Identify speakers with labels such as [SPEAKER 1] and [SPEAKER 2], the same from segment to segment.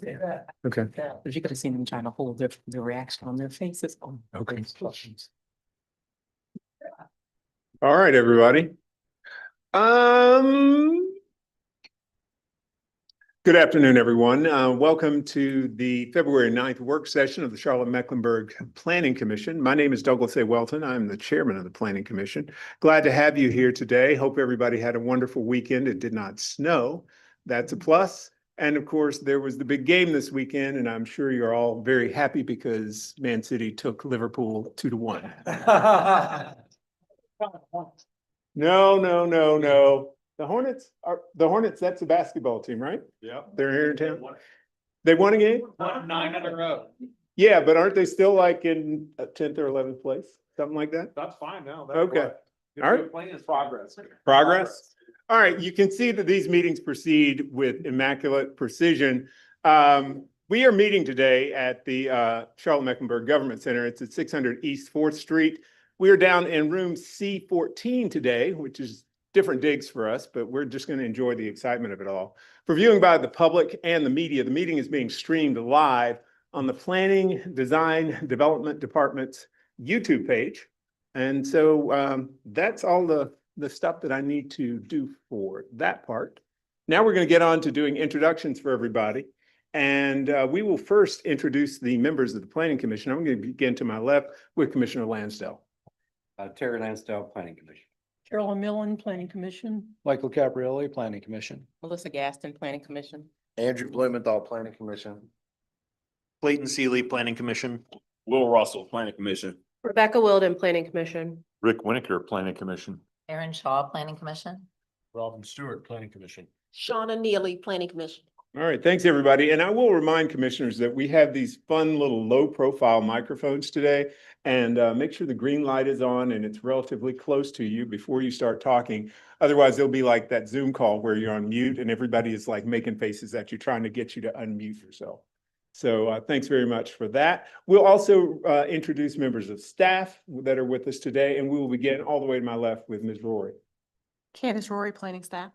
[SPEAKER 1] Okay.
[SPEAKER 2] But you could have seen them trying to hold their reaction on their faces. Oh,
[SPEAKER 1] Okay.
[SPEAKER 2] questions.
[SPEAKER 1] All right, everybody. Good afternoon, everyone. Welcome to the February 9th work session of the Charlotte-Mecklenburg Planning Commission. My name is Douglas A. Welton. I'm the chairman of the Planning Commission. Glad to have you here today. Hope everybody had a wonderful weekend. It did not snow. That's a plus. And of course, there was the big game this weekend, and I'm sure you're all very happy because Man City took Liverpool 2-1. No. The Hornets, that's a basketball team, right?
[SPEAKER 3] Yeah.
[SPEAKER 1] They're here in town. They won a game?
[SPEAKER 3] Won 9 in a row.
[SPEAKER 1] Yeah, but aren't they still like in 10th or 11th place? Something like that?
[SPEAKER 3] That's fine now.
[SPEAKER 1] Okay. All right.
[SPEAKER 3] Playing is progress.
[SPEAKER 1] Progress? All right, you can see that these meetings proceed with immaculate precision. We are meeting today at the Charlotte-Mecklenburg Government Center. It's at 600 East 4th Street. We are down in room C14 today, which is different digs for us, but we're just going to enjoy the excitement of it all. For viewing by the public and the meeting is being streamed live on the Planning, Design, Development Department's YouTube page. And so that's all the stuff that I need to do for that part. Now we're going to get on to doing introductions for everybody. And we will first introduce the members of the Planning Commission. I'm going to begin to my left with Commissioner Lansdell.
[SPEAKER 4] Terry Lansdale, Planning Commission.
[SPEAKER 2] Carolyn Millen, Planning Commission.
[SPEAKER 5] Michael Caprioli, Planning Commission.
[SPEAKER 2] Melissa Gaston, Planning Commission.
[SPEAKER 4] Andrew Blumenthal, Planning Commission.
[SPEAKER 6] Clayton Seeley, Planning Commission.
[SPEAKER 3] Will Russell, Planning Commission.
[SPEAKER 7] Rebecca Wilden, Planning Commission.
[SPEAKER 3] Rick Winiker, Planning Commission.
[SPEAKER 8] Aaron Shaw, Planning Commission.
[SPEAKER 3] Robin Stewart, Planning Commission.
[SPEAKER 7] Shauna Neely, Planning Commission.
[SPEAKER 1] All right, thanks, everybody. And I will remind commissioners that we have these fun little low-profile microphones today. And make sure the green light is on and it's relatively close to you before you start talking. Otherwise, it'll be like that Zoom call where you're on mute and everybody is like making faces at you, trying to get you to unmute yourself. So thanks very much for that. We'll also introduce members of staff that are with us today, and we will begin all the way to my left with Ms. Rory.
[SPEAKER 7] Candace Rory, Planning Staff.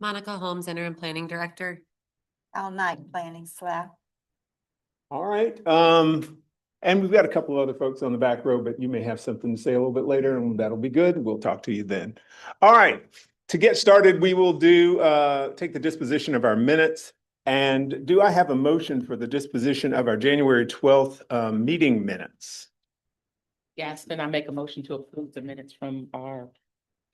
[SPEAKER 9] Monica Holmes, Interim Planning Director.
[SPEAKER 8] Al Knight, Planning Staff.
[SPEAKER 1] All right. And we've got a couple of other folks on the back row, but you may have something to say a little bit later, and that'll be good. We'll talk to you then. All right. To get started, we will take the disposition of our minutes. And do I have a motion for the disposition of our January 12th meeting minutes?
[SPEAKER 2] Yes, then I make a motion to approve the minutes from our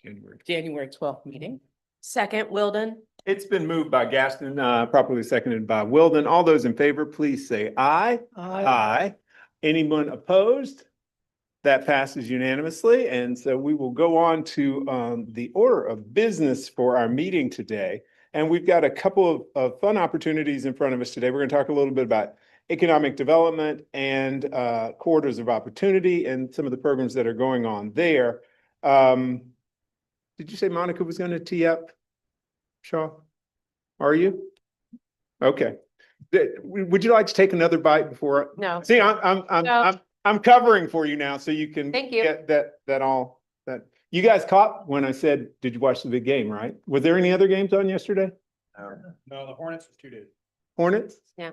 [SPEAKER 2] January 12th meeting.
[SPEAKER 7] Second, Wilden.
[SPEAKER 1] It's been moved by Gaston, properly seconded by Wilden. All those in favor, please say aye. Aye. Anyone opposed? That passes unanimously. And so we will go on to the order of business for our meeting today. And we've got a couple of fun opportunities in front of us today. We're going to talk a little bit about economic development and corridors of opportunity and some of the programs that are going on there. Did you say Monica was going to tee up, Shaw? Are you? Okay. Would you like to take another bite before?
[SPEAKER 7] No.
[SPEAKER 1] See, I'm covering for you now, so you can
[SPEAKER 7] Thank you.
[SPEAKER 1] get that. You guys caught when I said, "Did you watch the big game?" Right? Were there any other games on yesterday?
[SPEAKER 3] No, the Hornets was 2 days.
[SPEAKER 1] Hornets,
[SPEAKER 7] Yeah.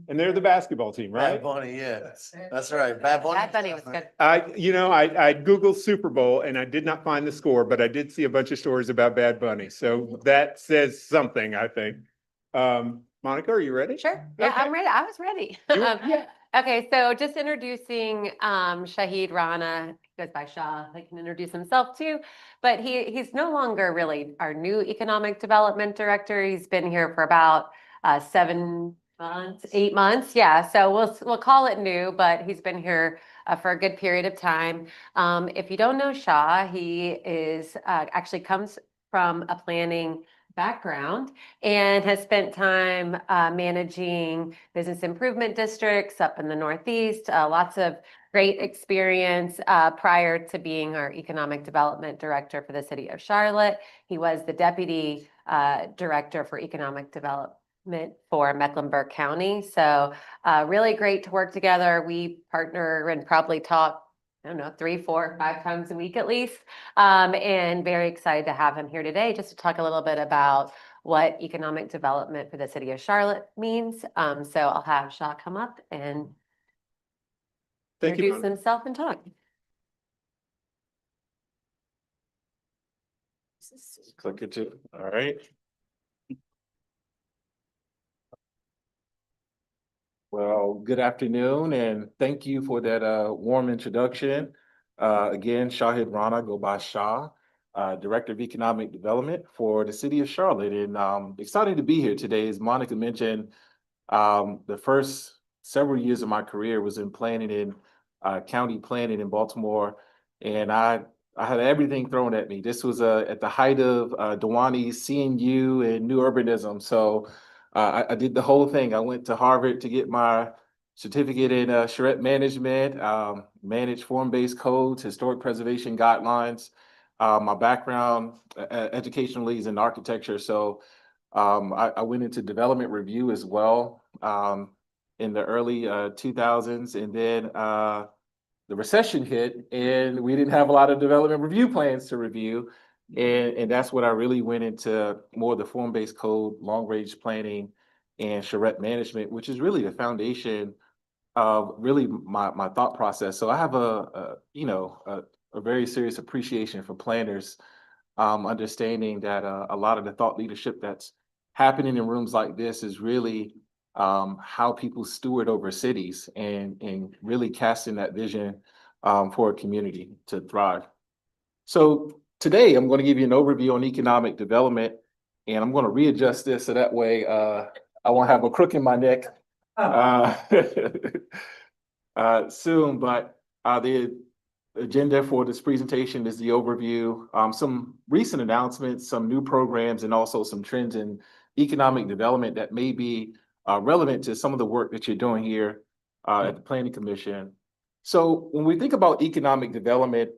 [SPEAKER 1] and they're the basketball team, right?
[SPEAKER 4] Bad Bunny, yeah, that's right. Bad Bunny.
[SPEAKER 7] Bad Bunny was good.
[SPEAKER 1] I Googled Super Bowl and I did not find the score, but I did see a bunch of stories about Bad Bunny, so that says something, I think. Monica, are you ready?
[SPEAKER 9] Sure. Yeah,
[SPEAKER 1] Okay.
[SPEAKER 9] I'm ready. I was ready.
[SPEAKER 1] Yeah.
[SPEAKER 9] Okay, so just introducing Shahid Rana. He goes by Shah. He can introduce himself too, but he's no longer really our new economic development director. He's been here for about 7 months, 8 months. Yeah, so we'll call it new, but he's been here for a good period of time. If you don't know Shah, he is actually comes from a planning background and has spent time managing business improvement districts up in the Northeast, lots of great experience prior to being our economic development director for the city of Charlotte. He was the deputy director for economic development for Mecklenburg County. So really great to work together. We partner and probably talk, I don't know, 3, 4, 5 times a week at least. And very excited to have him here today just to talk a little bit about what economic development for the city of Charlotte means. So I'll have Shaw come up and
[SPEAKER 1] Thank you.
[SPEAKER 9] introduce
[SPEAKER 1] Rhonda.
[SPEAKER 9] himself and talk.
[SPEAKER 3] Click it too. All right. Well, good afternoon and thank you for that warm introduction. Again, Shahid Rana, go by Shah, Director of Economic Development for the city of Charlotte. And excited to be here today. As Monica mentioned, the first several years of my career was in planning in county planning in Baltimore. And I had everything thrown at me. This was at the height of Dewani's CNU and new urbanism. So I did the whole thing. I went to Harvard to get my certificate in charrette management, managed form-based codes, historic preservation guidelines. My background educationally is in architecture. So I went into development review as well in the early 2000s. And then the recession hit and we didn't have a lot of development review plans to review. And that's what I really went into more of the form-based code, long-range planning, and charrette management, which is really the foundation of really my thought process. So I have a very serious appreciation for planners, understanding that a lot of the thought leadership that's happening in rooms like this is really how people steward over cities and really casting that vision for a community to thrive. So today, I'm going to give you an overview on economic development, and I'm going to readjust this so that way I won't have a crook in my neck soon. But the agenda for this presentation is the overview, some recent announcements, some new programs, and also some trends in economic development that may be relevant to some of the work that you're doing here at the Planning Commission. So when we think about economic development,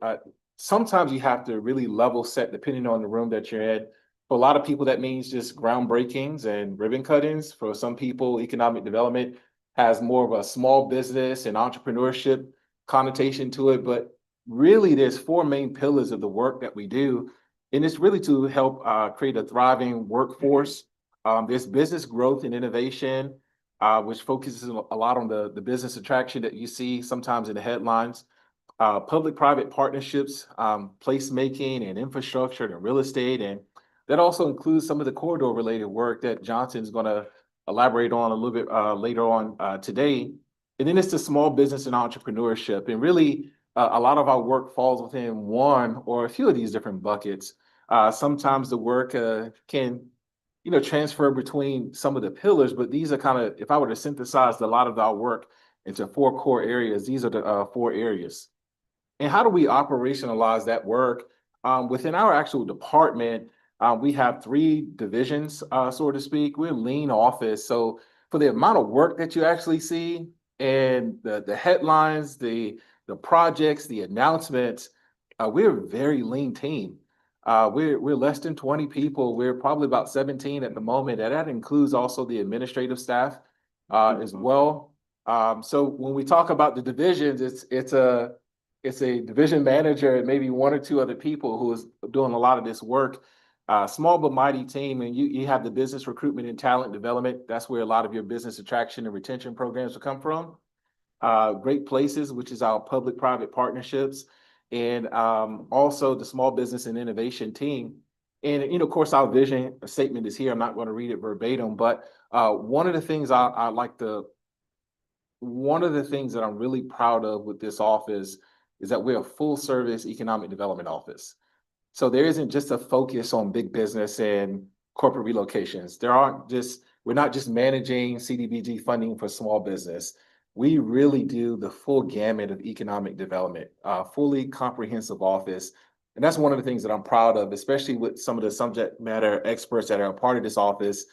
[SPEAKER 3] sometimes you have to really level set depending on the room that you're in. For a lot of people, that means just groundbreakings and ribbon cuttings. For some people, economic development has more of a small business and entrepreneurship connotation to it. But really, there's four main pillars of the work that we do. And it's really to help create a thriving workforce. There's business growth and innovation, which focuses a lot on the business attraction that you see sometimes in the headlines. Public-private partnerships, placemaking and infrastructure and real estate. And that also includes some of the corridor-related work that Johnson's going to elaborate on a little bit later on today. And then it's the small business and entrepreneurship. And really, a lot of our work falls within one or a few of these different buckets. Sometimes the work can transfer between some of the pillars, but these are kind of, if I were to synthesize a lot of our work into four core areas, these are the four areas. And how do we operationalize that work? Within our actual department, we have three divisions, so to speak. We're a lean office. So for the amount of work that you actually see and the headlines, the projects, the announcements, we're a very lean team. We're less than 20 people. We're probably about 17 at the moment. And that includes also the administrative staff as well. So when we talk about the divisions, it's a division manager and maybe one or two other people who is doing a lot of this work. Small but mighty team, and you have the business recruitment and talent development. That's where a lot of your business attraction and retention programs will come from. Great Places, which is our public-private partnerships, and also the small business and innovation team. And of course, our vision statement is here. I'm not going to read it verbatim, but one of the things one of the things that I'm really proud of with this office is that we're a full-service economic development office. So there isn't just a focus on big business and corporate relocations. We're not just managing CDBG funding for small business. We really do the full gamut of economic development, fully comprehensive office. And that's one of the things that I'm proud of, especially with some of the subject matter experts that are a part of this office.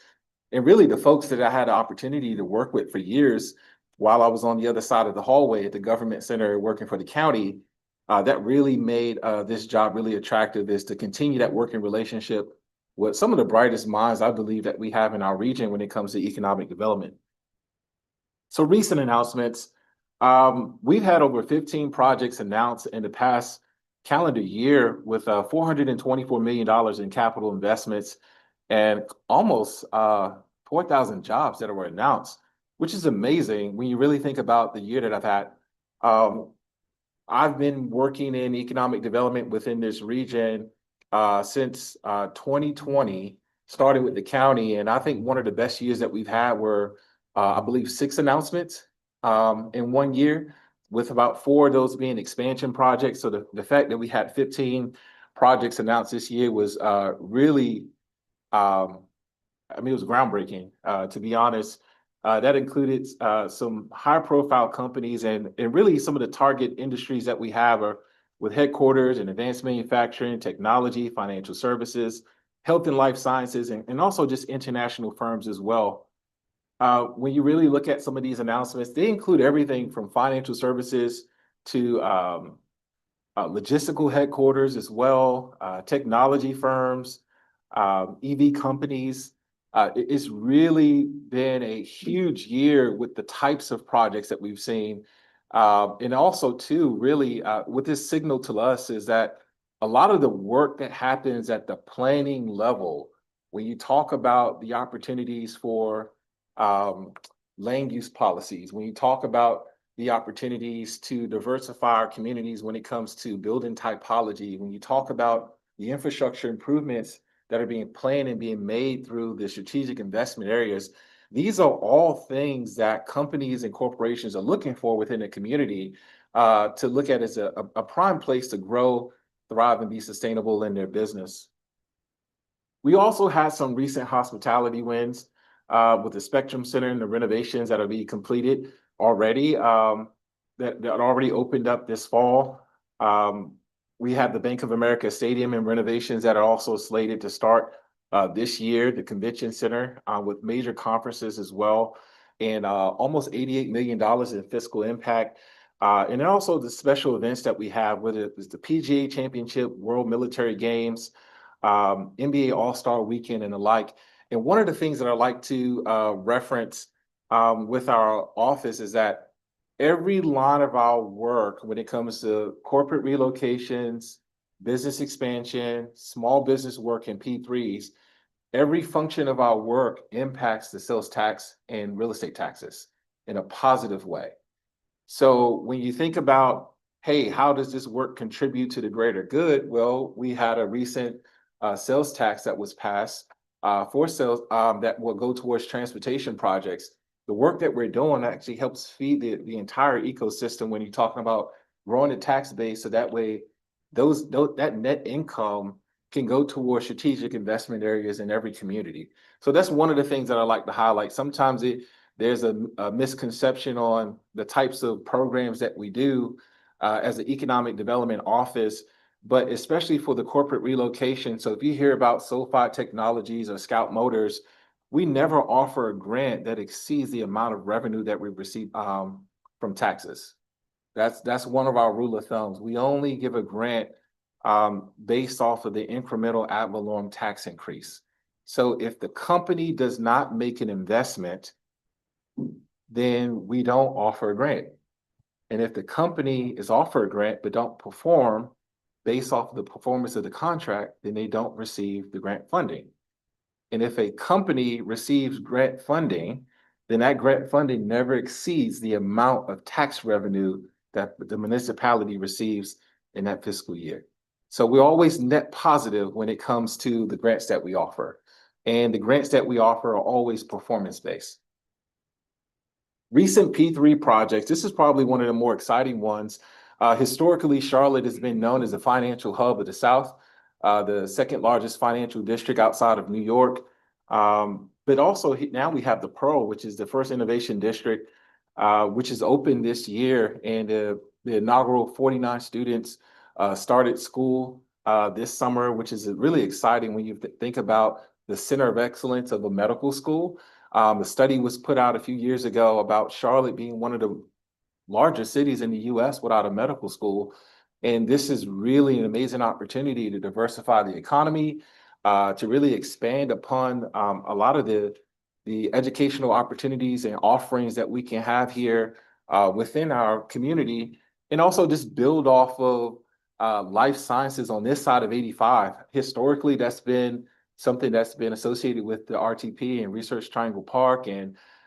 [SPEAKER 3] And really the folks that I had the opportunity to work with for years while I was on the other side of the hallway at the government center working for the county, that really made this job really attractive, is to continue that working relationship with some of the brightest minds I believe that we have in our region when it comes to economic development. So recent announcements, we've had over 15 projects announced in the past calendar year with $424 million in capital investments. and almost 4,000 jobs that were announced, which is amazing when you really think about the year that I've had. I've been working in economic development within this region since 2020, starting with the county. And I think one of the best years that we've had were, I believe, 6 announcements in 1 year, with about 4 of those being expansion projects. So the fact that we had 15 projects announced this year was really, I mean, it was groundbreaking, to be honest. That included some high profile companies and really some of the target industries that we have are with headquarters in advanced manufacturing, technology, financial services, health and life sciences, and also just international firms as well. When you really look at some of these announcements, they include everything from financial services to logistical headquarters as well, technology firms, EV companies. It's really been a huge year with the types of projects that we've seen. And also too, really, what this signal to us is that a lot of the work that happens at the planning level, when you talk about the opportunities for land use policies, when you talk about the opportunities to diversify our communities when it comes to building typology, when you talk about the infrastructure improvements that are being planned and being made through the strategic investment areas, these are all things that companies and corporations are looking for within the community to look at as a prime place to grow, thrive, and be sustainable in their business. We also had some recent hospitality wins with the Spectrum Center and the renovations that are being completed already, that already opened up this fall. We have the Bank of America Stadium and renovations that are also slated to start this year, the Convention Center with major conferences as well, and almost $88 million in fiscal impact. And then also the special events that we have, whether it's the PGA Championship, World Military Games, NBA All-Star Weekend, and the like. And one of the things that I like to reference with our office is that every line of our work, when it comes to corporate relocations, business expansion, small business work, and P3s, every function of our work impacts the sales tax and real estate taxes in a positive way. So when you think about, hey, how does this work contribute to the greater good? Well, we had a recent sales tax that was passed for sales that will go towards transportation projects. The work that we're doing actually helps feed the entire ecosystem when you're talking about growing the tax base, so that way that net income can go towards strategic investment areas in every community. So that's one of the things that I like to highlight. Sometimes there's a misconception on the types of programs that we do as an economic development office, but especially for the corporate relocation. So if you hear about SoFi Technologies or Scout Motors, we never offer a grant that exceeds the amount of revenue that we receive from taxes. That's one of our rule of thumbs. We only give a grant based off of the incremental ad valorem tax increase. So if the company does not make an investment, then we don't offer a grant. And if the company is offered a grant but don't perform based off of the performance of the contract, then they don't receive the grant funding. And if a company receives grant funding, then that grant funding never exceeds the amount of tax revenue that the municipality receives in that fiscal year. So we're always net positive when it comes to the grants that we offer. And the grants that we offer are always performance-based. Recent P3 projects, this is probably one of the more exciting ones. Historically, Charlotte has been known as the financial hub of the South, the second largest financial district outside of New York. But also now we have the Pearl, which is the first innovation district, which is open this year. And the inaugural 49 students started school this summer, which is really exciting when you think about the center of excellence of a medical school. The study was put out a few years ago about Charlotte being one of the largest cities in the US without a medical school. And this is really an amazing opportunity to diversify the economy, to really expand upon a lot of the educational opportunities and offerings that we can have here within our community, and also just build off of life sciences on this side of 85. Historically, that's been something that's been associated with the RTP and Research Triangle Park.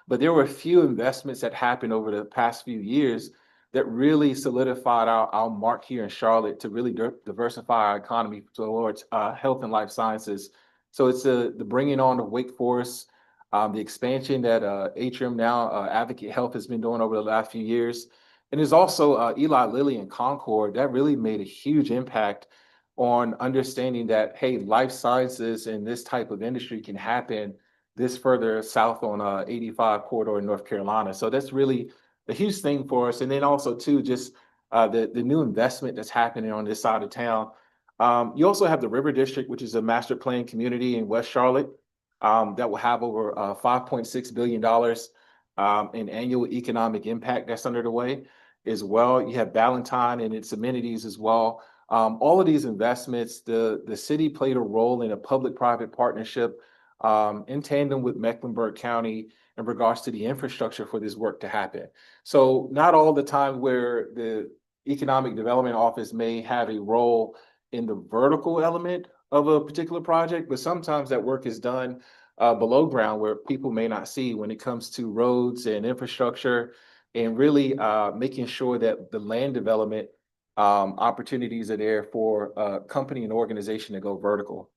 [SPEAKER 3] But there were a few investments that happened over the past few years that really solidified our mark here in Charlotte to really diversify our economy towards health and life sciences. So it's the bringing on of Wake Forest, the expansion that Atrium now Advocate Health has been doing over the last few years. And there's also Eli Lilly and Concord that really made a huge impact on understanding that, hey, life sciences and this type of industry can happen this further south on 85 corridor in North Carolina. So that's really a huge thing for us. And then also too, just the new investment that's happening on this side of town. You also have the River District, which is a master plan community in West Charlotte that will have over $5.6 billion in annual economic impact that's under the way as well. You have Ballantyne and its amenities as well. All of these investments, the city played a role in a public-private partnership in tandem with Mecklenburg County in regards to the infrastructure for this work to happen. So not all the time where the Economic Development Office may have a role in the vertical element of a particular project, but sometimes that work is done below ground where people may not see when it comes to roads and infrastructure, and really making sure that the land development opportunities are there for a company and organization to go vertical.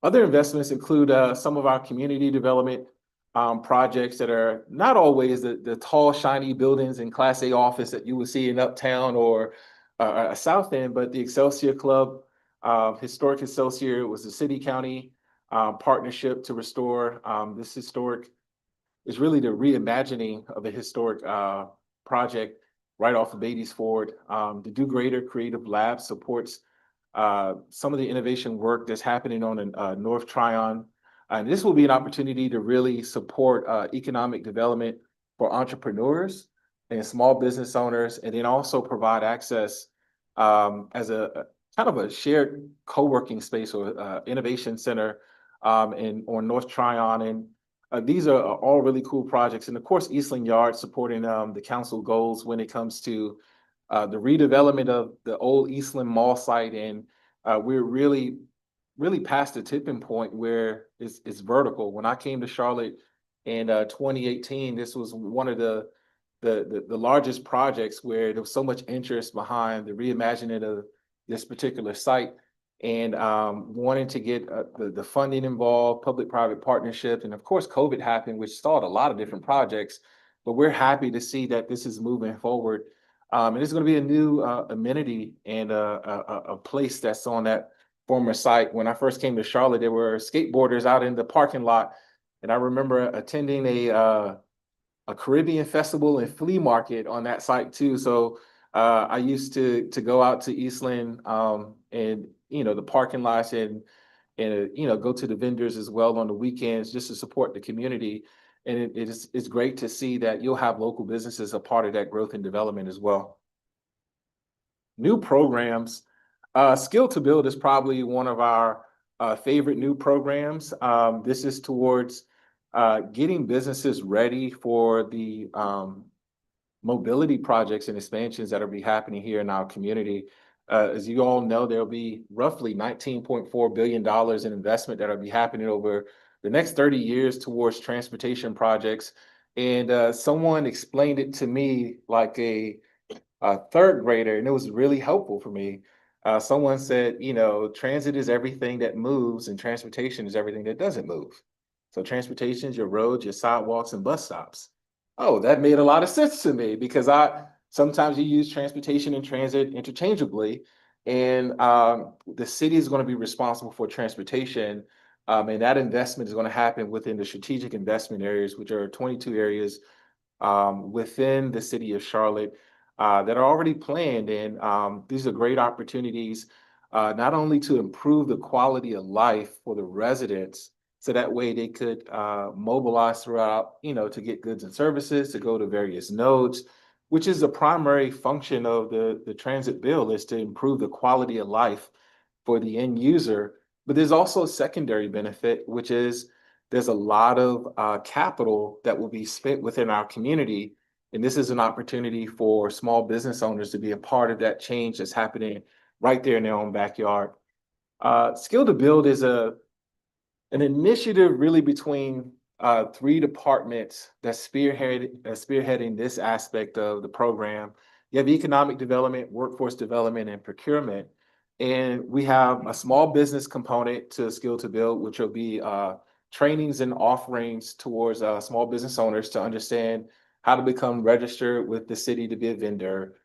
[SPEAKER 3] Other investments include some of our community development projects that are not always the tall, shiny buildings and Class A office that you would see in Uptown or South End, but the Excelsior Club, Historic Excelsior was the city-county partnership to restore this historic, is really the reimagining of a historic project right off of Beatty's Ford. The Do Greater Creative Lab supports some of the innovation work that's happening on North Tryon. And this will be an opportunity to really support economic development for entrepreneurs and small business owners, and then also provide access as a kind of a shared co-working space or innovation center on North Tryon. And these are all really cool projects. And of course, Eastland Yard supporting the council goals when it comes to the redevelopment of the old Eastland Mall site. And we're really past the tipping point where it's vertical. When I came to Charlotte in 2018, this was one of the largest projects where there was so much interest behind the reimagining of this particular site, and wanting to get the funding involved, public-private partnership. And of course, COVID happened, which stalled a lot of different projects, but we're happy to see that this is moving forward. And it's going to be a new amenity and a place that's on that former site. When I first came to Charlotte, there were skateboarders out in the parking lot, and I remember attending a Caribbean festival and flea market on that site too. So I used to go out to Eastland and the parking lots and go to the vendors as well on the weekends just to support the community. And it's great to see that you'll have local businesses a part of that growth and development as well. New programs. Skill to Build is probably one of our favorite new programs. This is towards getting businesses ready for the mobility projects and expansions that will be happening here in our community. As you all know, there'll be roughly $19.4 billion in investment that will be happening over the next 30 years towards transportation projects. And someone explained it to me like a third grader, and it was really helpful for me. Someone said, transit is everything that moves and transportation is everything that doesn't move. So transportation is your roads, your sidewalks, and bus stops. Oh, that made a lot of sense to me, because sometimes you use transportation and transit interchangeably, and the city is going to be responsible for transportation, and that investment is going to happen within the strategic investment areas, which are 22 areas within the city of Charlotte that are already planned. And these are great opportunities not only to improve the quality of life for the residents, so that way they could mobilize throughout, to get goods and services, to go to various nodes, which is the primary function of the transit bill, is to improve the quality of life for the end user. But there's also a secondary benefit, which is there's a lot of capital that will be spent within our community. And this is an opportunity for small business owners to be a part of that change that's happening right there in their own backyard. Skill to Build is an initiative really between three departments that's spearheading this aspect of the program. You have economic development, workforce development, and procurement. And we have a small business component to Skill to Build, which will be trainings and offerings towards small business owners to understand how to become registered with the city to be a vendor,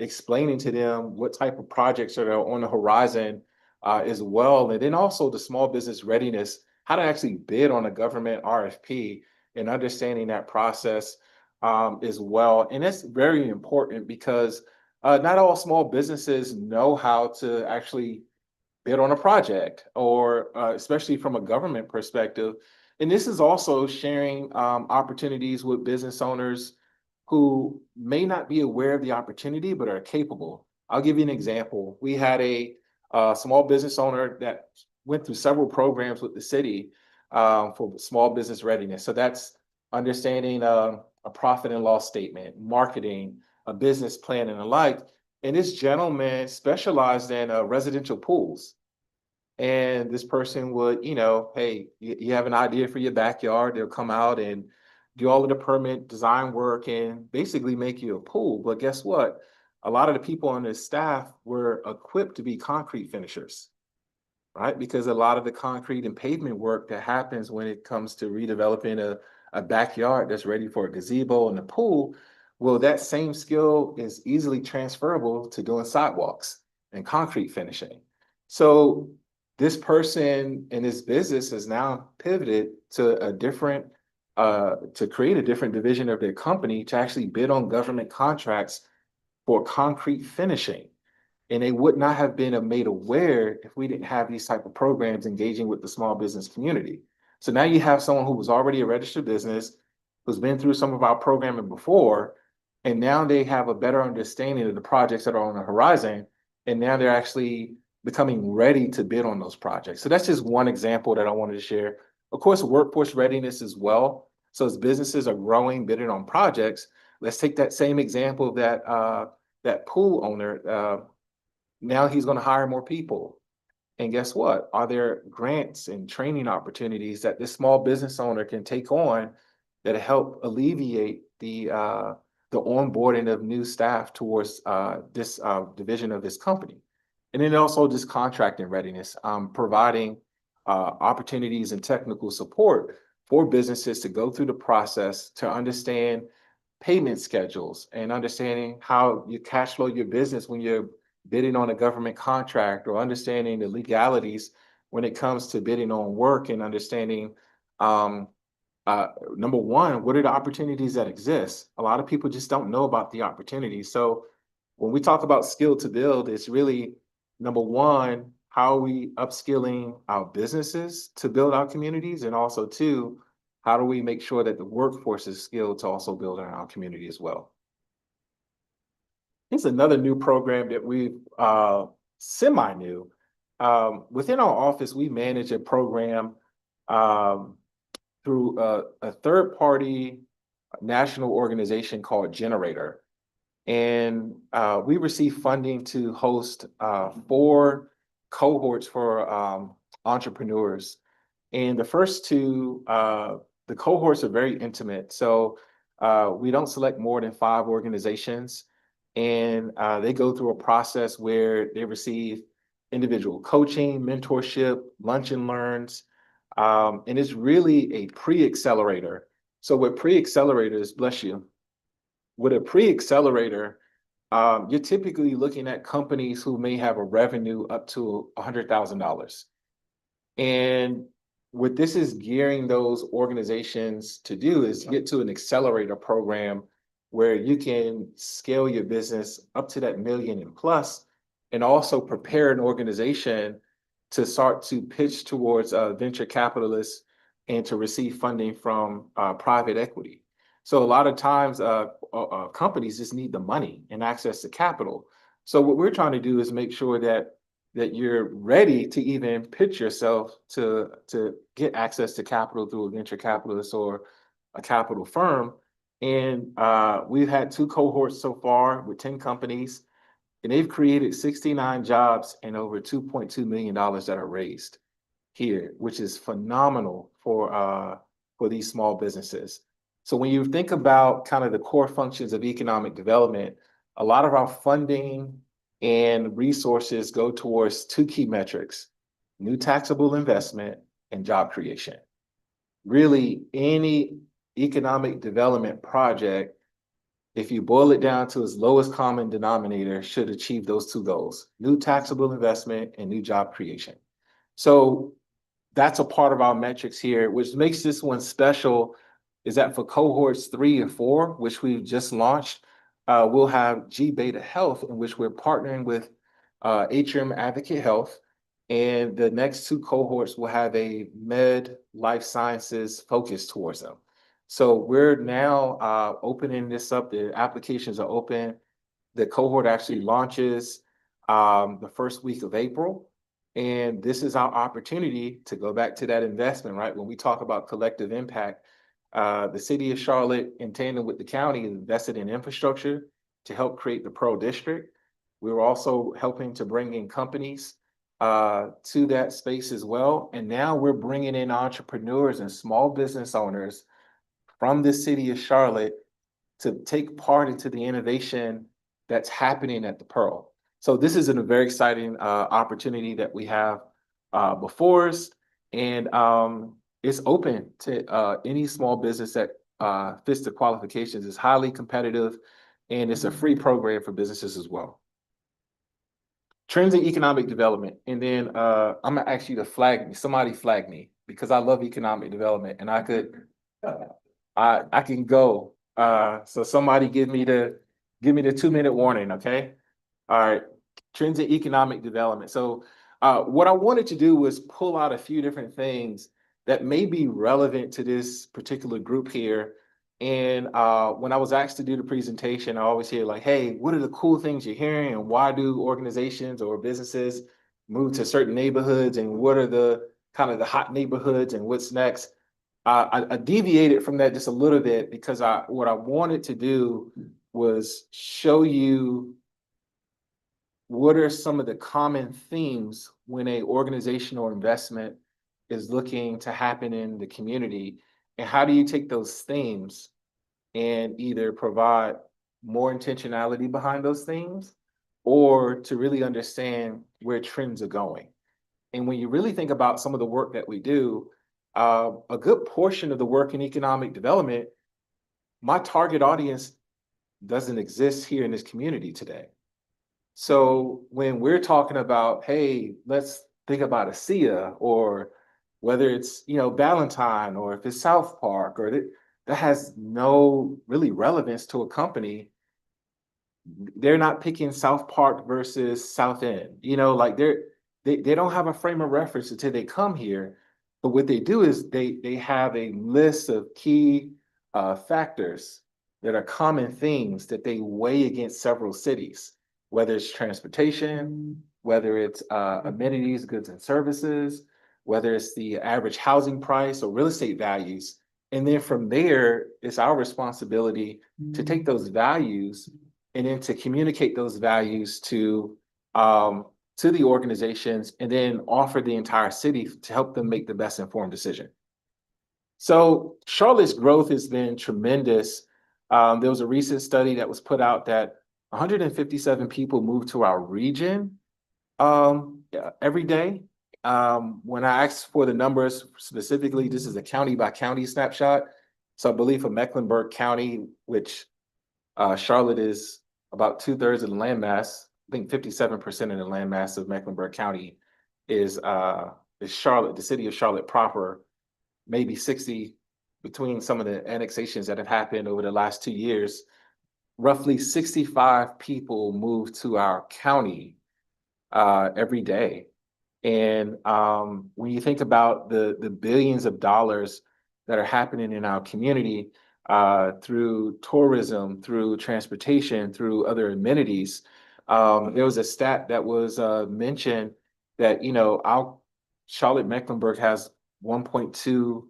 [SPEAKER 3] explaining to them what type of projects are on the horizon as well. And then also the small business readiness, how to actually bid on a government RFP and understanding that process as well. And that's very important because not all small businesses know how to actually bid on a project or especially from a government perspective. And this is also sharing opportunities with business owners who may not be aware of the opportunity, but are capable. I'll give you an example. We had a small business owner that went through several programs with the city for small business readiness. So that's understanding a profit and loss statement, marketing, a business plan and the like. And this gentleman specialized in residential pools. And this person would, hey, you have an idea for your backyard, they'll come out and do all of the permit design work and basically make you a pool. But guess what? A lot of the people on this staff were equipped to be concrete finishers, right? Because a lot of the concrete and pavement work that happens when it comes to redeveloping a backyard that's ready for a gazebo and a pool, well, that same skill is easily transferable to doing sidewalks and concrete finishing. So this person in this business has now pivoted to to create a different division of their company to actually bid on government contracts for concrete finishing. And they would not have been made aware if we didn't have these type of programs engaging with the small business community. So now you have someone who was already a registered business, who's been through some of our programming before, and now they have a better understanding of the projects that are on the horizon. And now they're actually becoming ready to bid on those projects. So that's just one example that I wanted to share. Of course, workforce readiness as well. So as businesses are growing, bidding on projects, let's take that same example of that pool owner. Now he's going to hire more people. And guess what? Are there grants and training opportunities that this small business owner can take on that help alleviate the onboarding of new staff towards this division of this company? And then also just contracting readiness, providing opportunities and technical support for businesses to go through the process to understand payment schedules and understanding how you cash flow your business when you're bidding on a government contract, or understanding the legalities when it comes to bidding on work and understanding, number one, what are the opportunities that exist? A lot of people just don't know about the opportunities. So when we talk about Skill to Build, it's really, number one, how are we upskilling our businesses to build our communities? And also two, how do we make sure that the workforce is skilled to also build in our community as well? Here's another new program that we've semi-new. Within our office, we manage a program through a third-party national organization called Generator. And we receive funding to host 4 cohorts for entrepreneurs. And the first 2, the cohorts are very intimate. So we don't select more than 5 organizations. And they go through a process where they receive individual coaching, mentorship, lunch and learns. And it's really a pre-accelerator. So with pre-accelerators, bless you, with a pre-accelerator, you're typically looking at companies who may have a revenue up to $100,000. And what this is gearing those organizations to do is get to an accelerator program where you can scale your business up to that $1 million and plus, and also prepare an organization to start to pitch towards venture capitalists and to receive funding from private equity. So a lot of times companies just need the money and access to capital. So what we're trying to do is make sure that you're ready to even pitch yourself to get access to capital through a venture capitalist or a capital firm. And we've had 2 cohorts so far with 10 companies. And they've created 69 jobs and over $2.2 million that are raised here, which is phenomenal for these small businesses. So when you think about kind of the core functions of economic development, a lot of our funding and resources go towards two key metrics: new taxable investment and job creation. Really, any economic development project, if you boil it down to its lowest common denominator, should achieve those two goals: new taxable investment and new job creation. So that's a part of our metrics here, which makes this one special, is that for cohorts 3 and 4, which we've just launched, we'll have G Beta Health, in which we're partnering with Atrium Advocate Health. And the next two cohorts will have a med life sciences focus towards them. So we're now opening this up. The applications are open. The cohort actually launches the first week of April. And this is our opportunity to go back to that investment, right? When we talk about collective impact, the city of Charlotte, in tandem with the county, invested in infrastructure to help create the Pearl District. We were also helping to bring in companies to that space as well. And now we're bringing in entrepreneurs and small business owners from the city of Charlotte to take part into the innovation that's happening at the Pearl. So this is a very exciting opportunity that we have before us, and it's open to any small business that fits the qualifications. It's highly competitive, and it's a free program for businesses as well. Trends in economic development, and then I'm gonna ask you to flag me. Somebody flag me, because I love economic development, and I can go. So somebody give me the 2-minute warning, okay? All right, trends in economic development. So what I wanted to do was pull out a few different things that may be relevant to this particular group here. And when I was asked to do the presentation, I always hear like, hey, what are the cool things you're hearing, and why do organizations or businesses move to certain neighborhoods, and what are the kind of the hot neighborhoods, and what's next? I deviated from that just a little bit, because what I wanted to do was show you what are some of the common themes when an organization or investment is looking to happen in the community, and how do you take those themes and either provide more intentionality behind those themes, or to really understand where trends are going. And when you really think about some of the work that we do, a good portion of the work in economic development, my target audience doesn't exist here in this community today. So when we're talking about, hey, let's think about ASEA, or whether it's, Ballantyne, or if it's South Park, or that has no really relevance to a company. They're not picking South Park versus South End, like they don't have a frame of reference until they come here. But what they do is they have a list of key factors that are common themes that they weigh against several cities, whether it's transportation, whether it's amenities, goods and services, whether it's the average housing price or real estate values. And then from there, it's our responsibility to take those values and then to communicate those values to the organizations, and then offer the entire city to help them make the best informed decision. So Charlotte's growth has been tremendous. There was a recent study that was put out that 157 people move to our region every day. When I asked for the numbers specifically, this is a county by county snapshot. So I believe for Mecklenburg County, which Charlotte is about 2/3 of the landmass, I think 57% of the landmass of Mecklenburg County is Charlotte, the city of Charlotte proper, maybe 60 between some of the annexations that have happened over the last 2 years. Roughly 65 people move to our county every day. And when you think about the billions of dollars that are happening in our community through tourism, through transportation, through other amenities, there was a stat that was mentioned that, our Charlotte Mecklenburg has 1.2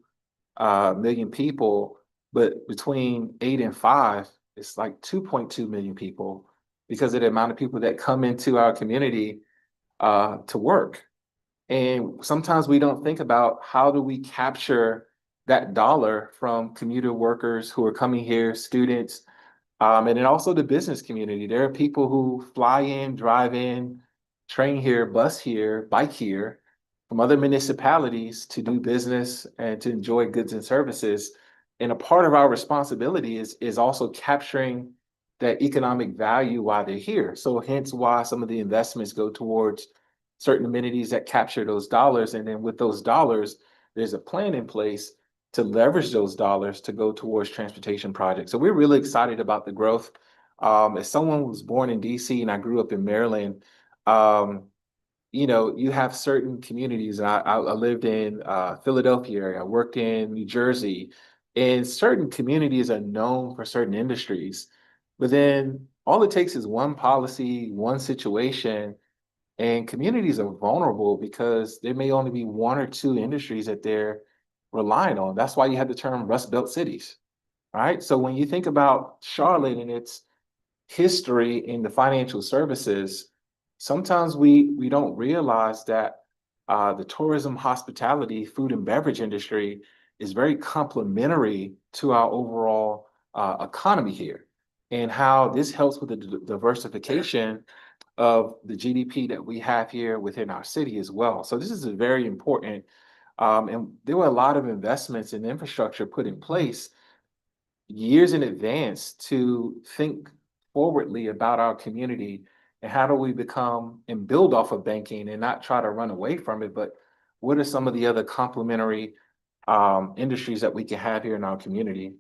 [SPEAKER 3] million people, but between 8 and 5, it's like 2.2 million people because of the amount of people that come into our community to work. And sometimes we don't think about how do we capture that dollar from commuter workers who are coming here, students, and then also the business community. There are people who fly in, drive in, train here, bus here, bike here from other municipalities to do business and to enjoy goods and services. And a part of our responsibility is also capturing that economic value while they're here. So hence why some of the investments go towards certain amenities that capture those dollars. And then with those dollars, there's a plan in place to leverage those dollars to go towards transportation projects. So we're really excited about the growth. As someone who was born in DC and I grew up in Maryland, you know, you have certain communities. And I lived in Philadelphia area, I worked in New Jersey, and certain communities are known for certain industries. But then all it takes is one policy, one situation, and communities are vulnerable because there may only be one or two industries that they're relying on. That's why you have the term Rust Belt cities, right? So when you think about Charlotte and its history in the financial services, sometimes we don't realize that the tourism, hospitality, food and beverage industry is very complementary to our overall economy here, and how this helps with the diversification of the GDP that we have here within our city as well. So this is a very important, and there were a lot of investments in infrastructure put in place years in advance to think forwardly about our community and how do we become and build off of banking and not try to run away from it, but what are some of the other complementary industries that we can have here in our community?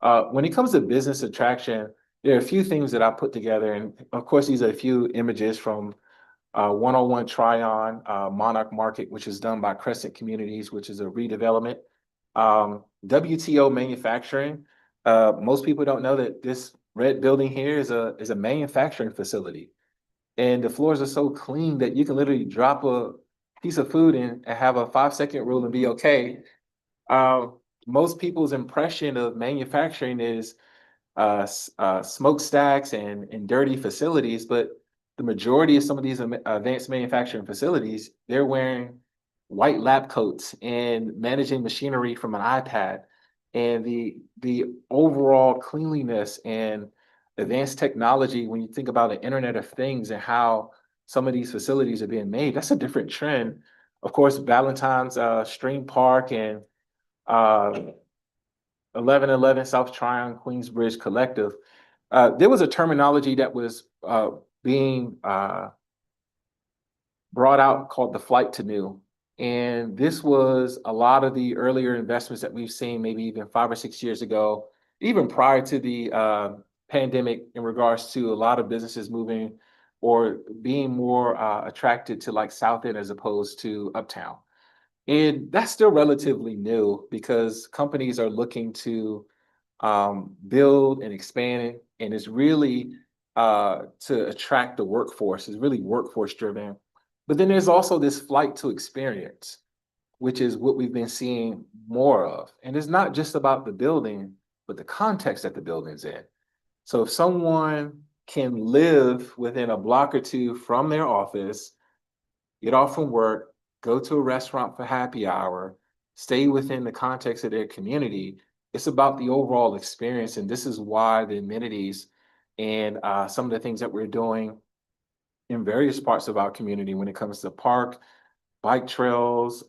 [SPEAKER 3] When it comes to business attraction, there are a few things that I put together, and of course, these are a few images from 101 Tryon Monarch Market, which is done by Crescent Communities, which is a redevelopment. WTO Manufacturing. Most people don't know that this red building here is a manufacturing facility, and the floors are so clean that you can literally drop a piece of food in and have a 5-second rule and be okay. Most people's impression of manufacturing is smokestacks and dirty facilities, but the majority of some of these advanced manufacturing facilities, they're wearing white lab coats and managing machinery from an iPad. And the overall cleanliness and advanced technology, when you think about the Internet of Things and how some of these facilities are being made, that's a different trend. Of course, Valentine's Stream Park and 1111 South Tryon Queensbridge Collective. There was a terminology that was being brought out called the flight to new. And this was a lot of the earlier investments that we've seen maybe even 5 or 6 years ago, even prior to the pandemic, in regards to a lot of businesses moving or being more attracted to like South End as opposed to Uptown. And that's still relatively new because companies are looking to build and expand, and it's really to attract the workforce. It's really workforce driven. But then there's also this flight to experience, which is what we've been seeing more of. And it's not just about the building, but the context that the building's in. So if someone can live within a block or two from their office, get off from work, go to a restaurant for happy hour, stay within the context of their community, it's about the overall experience. And this is why the amenities and some of the things that we're doing in various parts of our community when it comes to park, bike trails,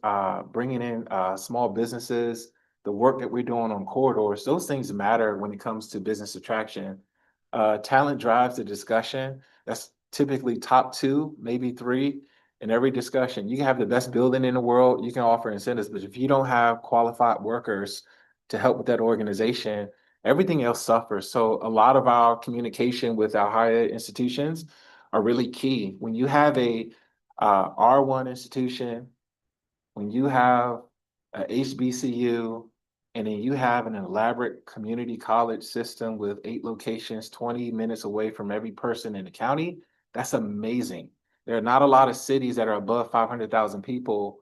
[SPEAKER 3] bringing in small businesses, the work that we're doing on corridors, those things matter when it comes to business attraction. Talent drives the discussion. That's typically top 2, maybe 3 in every discussion. You can have the best building in the world, you can offer incentives, but if you don't have qualified workers to help with that organization, everything else suffers. So a lot of our communication with our higher ed institutions are really key. When you have a R1 institution, when you have a HBCU, and then you have an elaborate community college system with 8 locations, 20 minutes away from every person in the county, that's amazing. There are not a lot of cities that are above 500,000 people,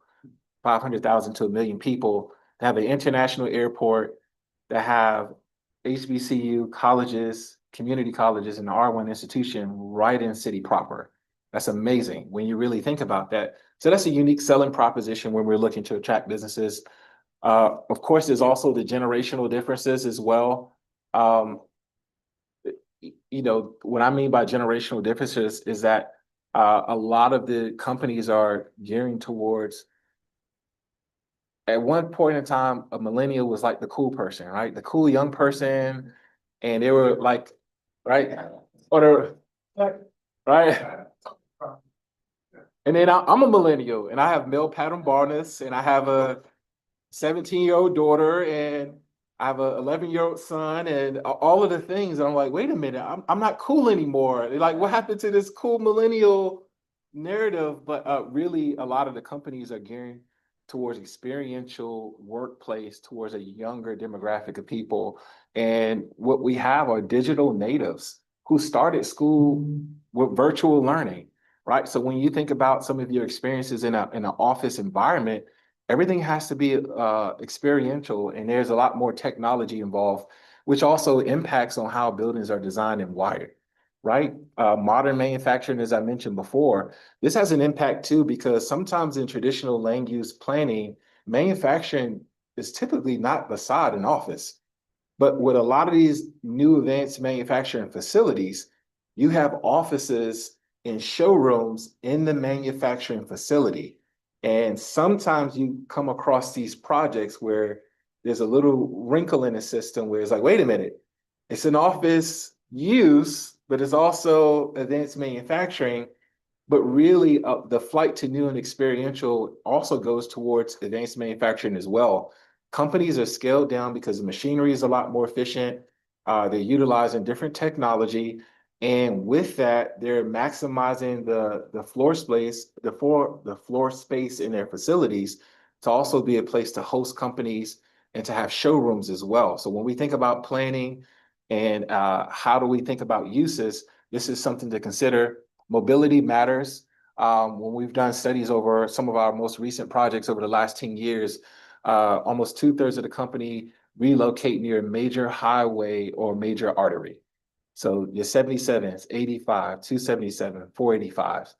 [SPEAKER 3] 500,000 to 1 million people, that have an international airport, that have HBCU colleges, community colleges in the R1 institution right in city proper. That's amazing when you really think about that. So that's a unique selling proposition when we're looking to attract businesses. Of course, there's also the generational differences as well. You know, what I mean by generational differences is that a lot of the companies are gearing towards, at one point in time, a millennial was like the cool person, right? The cool young person, and they were like, right? Or the, right? And then I'm a millennial, and I have male pattern baldness, and I have a 17-year-old daughter, and I have a 11-year-old son, and all of the things. I'm like, wait a minute, I'm not cool anymore. Like, what happened to this cool millennial narrative? But really, a lot of the companies are gearing towards experiential workplace, towards a younger demographic of people. And what we have are digital natives who started school with virtual learning, right? So when you think about some of your experiences in an office environment, everything has to be experiential, and there's a lot more technology involved, which also impacts on how buildings are designed and wired, right? Modern manufacturing, as I mentioned before, this has an impact too, because sometimes in traditional land use planning, manufacturing is typically not beside an office. But with a lot of these new advanced manufacturing facilities, you have offices and showrooms in the manufacturing facility. And sometimes you come across these projects where there's a little wrinkle in the system where it's like, wait a minute, it's an office use, but it's also advanced manufacturing. But really, the flight to new and experiential also goes towards advanced manufacturing as well. Companies are scaled down because the machinery is a lot more efficient. They're utilizing different technology. And with that, they're maximizing the floor space, the floor space in their facilities to also be a place to host companies and to have showrooms as well. So when we think about planning and how do we think about uses, this is something to consider. Mobility matters. When we've done studies over some of our most recent projects over the last 10 years, almost 2/3 of the company relocate near a major highway or major artery. So your 77s, 85, 277, 485,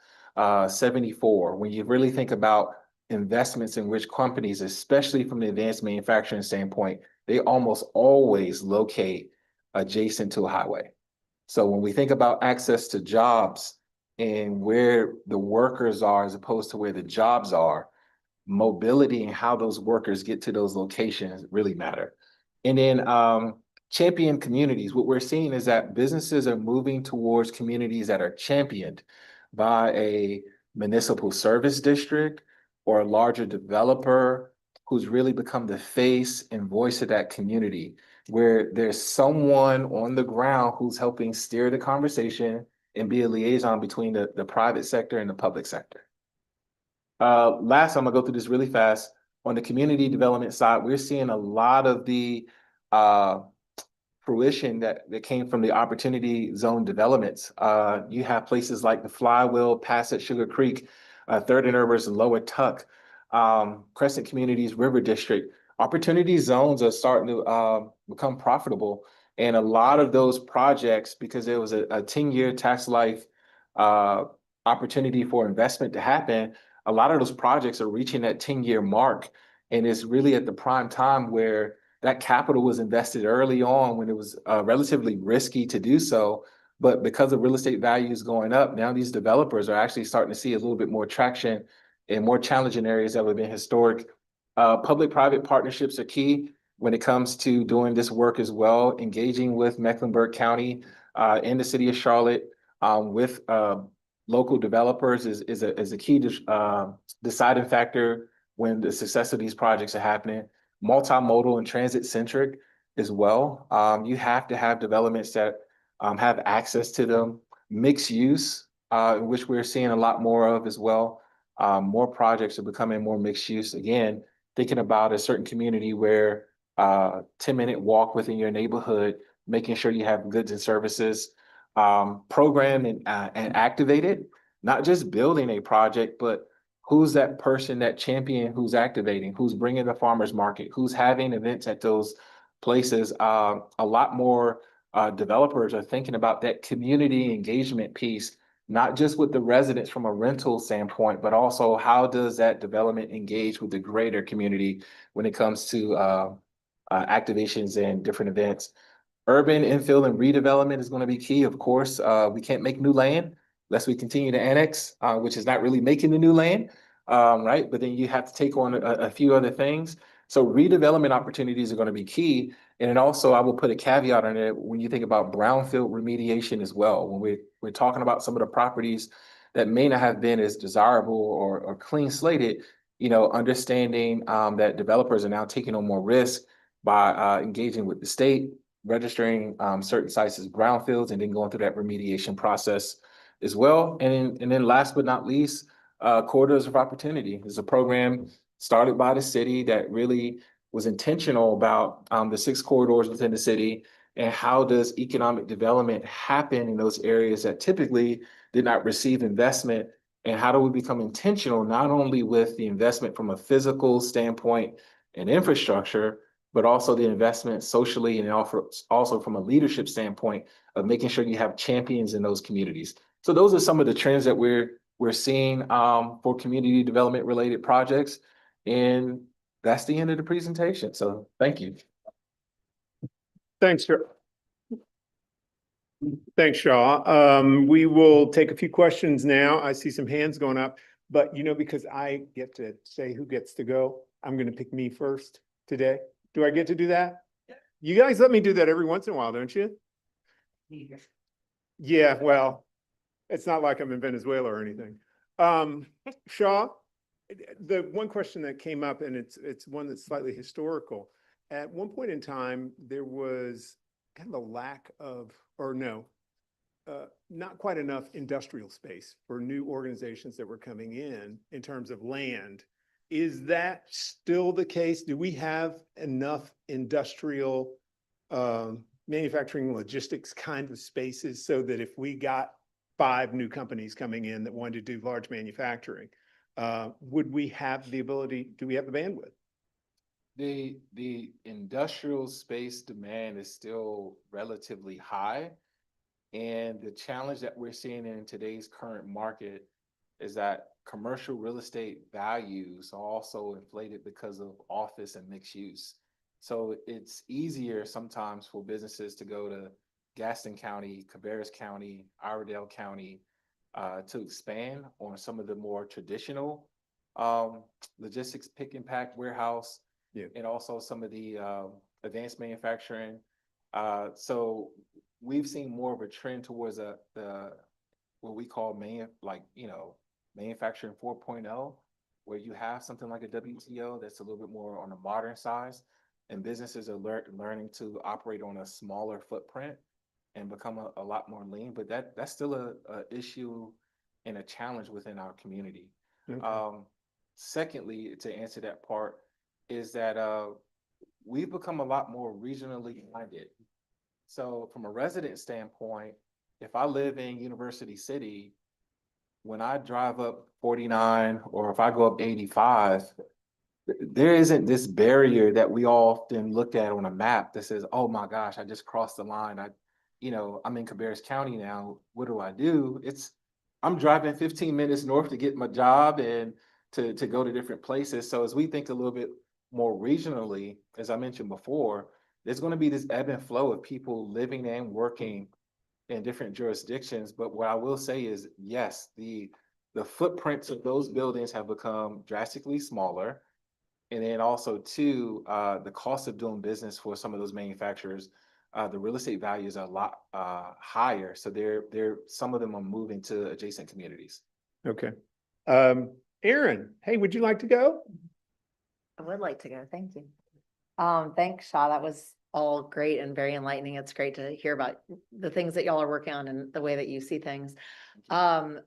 [SPEAKER 3] 74. When you really think about investments in which companies, especially from the advanced manufacturing standpoint, they almost always locate adjacent to a highway. So when we think about access to jobs and where the workers are as opposed to where the jobs are, mobility and how those workers get to those locations really matter. And then champion communities. What we're seeing is that businesses are moving towards communities that are championed by a municipal service district or a larger developer who's really become the face and voice of that community, where there's someone on the ground who's helping steer the conversation and be a liaison between the private sector and the public sector. Last, I'm gonna go through this really fast. On the community development side, we're seeing a lot of the fruition that came from the opportunity zone developments. You have places like the Flywheel, Passett, Sugar Creek, Third and Urbers, Lower Tuck, Crescent Communities, River District. Opportunity zones are starting to become profitable. And a lot of those projects, because there was a 10-year tax life opportunity for investment to happen, a lot of those projects are reaching that 10-year mark. And it's really at the prime time where that capital was invested early on when it was relatively risky to do so. But because of real estate values going up, now these developers are actually starting to see a little bit more traction in more challenging areas that have been historic. Public-private partnerships are key when it comes to doing this work as well, engaging with Mecklenburg County and the city of Charlotte with local developers is a key deciding factor when the success of these projects are happening. Multimodal and transit-centric as well. You have to have developments that have access to them. Mixed use, which we're seeing a lot more of as well. More projects are becoming more mixed use. Again, thinking about a certain community where 10-minute walk within your neighborhood, making sure you have goods and services, program and activate it, not just building a project, but who's that person, that champion who's activating, who's bringing the farmer's market, who's having events at those places. A lot more developers are thinking about that community engagement piece, not just with the residents from a rental standpoint, but also how does that development engage with the greater community when it comes to activations and different events. Urban infill and redevelopment is going to be key, of course. We can't make new land unless we continue to annex, which is not really making the new land, right? But then you have to take on a few other things. So redevelopment opportunities are going to be key. And then also I will put a caveat on it when you think about brownfield remediation as well. When we're talking about some of the properties that may not have been as desirable or clean slated, you know, understanding that developers are now taking on more risk by engaging with the state, registering certain sites as brownfields, and then going through that remediation process as well. And then last but not least, corridors of opportunity is a program started by the city that really was intentional about the 6 corridors within the city and how does economic development happen in those areas that typically did not receive investment, and how do we become intentional not only with the investment from a physical standpoint and infrastructure, but also the investment socially and also from a leadership standpoint of making sure you have champions in those communities. So those are some of the trends that we're seeing for community development related projects. And that's the end of the presentation. So thank you.
[SPEAKER 1] Thanks, Shaw. Thanks, Shaw. We will take a few questions now. I see some hands going up, but you know, because I get to say who gets to go, I'm going to pick me first today. Do I get to do that? You guys let me do that every once in a while, don't you? Yeah, well, it's not like I'm in Venezuela or anything. Shaw, the one question that came up, and it's one that's slightly historical. At one point in time, there was kind of a lack of, or no, not quite enough industrial space for new organizations that were coming in terms of land. Is that still the case? Do we have enough industrial manufacturing logistics kind of spaces so that if we got 5 new companies coming in that wanted to do large manufacturing, would we have the ability, do we have the bandwidth?
[SPEAKER 3] The industrial space demand is still relatively high. And the challenge that we're seeing in today's current market is that commercial real estate values are also inflated because of office and mixed use. So it's easier sometimes for businesses to go to Gaston County, Cabarrus County, Iredell County, to expand on some of the more traditional logistics pick and pack warehouse, and also some of the advanced manufacturing. So we've seen more of a trend towards what we call manufacturing 4.0, where you have something like a WTO that's a little bit more on a modern size, and businesses are learning to operate on a smaller footprint and become a lot more lean. But that's still a issue and a challenge within our community. Okay. Secondly, to answer that part, is that we've become a lot more regionally minded. So from a resident standpoint, if I live in University City, when I drive up 49 or if I go up 85, there isn't this barrier that we often look at on a map that says, oh my gosh, I just crossed the line. I'm in Cabarrus County now. What do? I'm driving 15 minutes north to get my job and to go to different places. So as we think a little bit more regionally, as I mentioned before, there's going to be this ebb and flow of people living and working in different jurisdictions. But what I will say is, yes, the footprints of those buildings have become drastically smaller. And then also too, the cost of doing business for some of those manufacturers, the real estate values are a lot higher. So some of them are moving to adjacent communities.
[SPEAKER 1] Okay. Aaron, hey, would you like to go?
[SPEAKER 8] I would like to go. Thank you. Thanks, Shaw. That was all great and very enlightening. It's great to hear about the things that y'all are working on and the way that you see things. And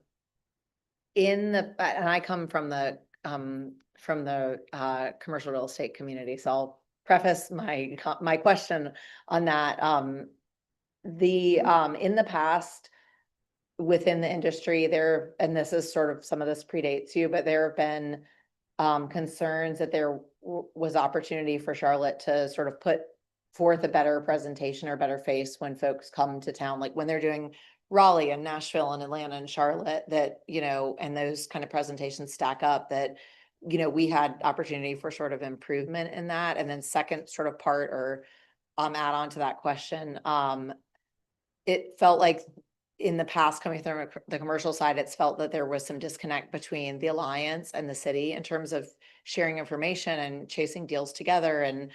[SPEAKER 8] I come from the commercial real estate community, so I'll preface my question on that. In the past, within the industry, and this is sort of, some of this predates you, but there have been concerns that there was opportunity for Charlotte to sort of put forth a better presentation or better face when folks come to town, like when they're doing Raleigh and Nashville and Atlanta and Charlotte, that, and those kind of presentations stack up, that, we had opportunity for sort of improvement in that. And then second sort of part, or add on to that question, it felt like in the past, coming from the commercial side, it's felt that there was some disconnect between the alliance and the city in terms of sharing information and chasing deals together, and,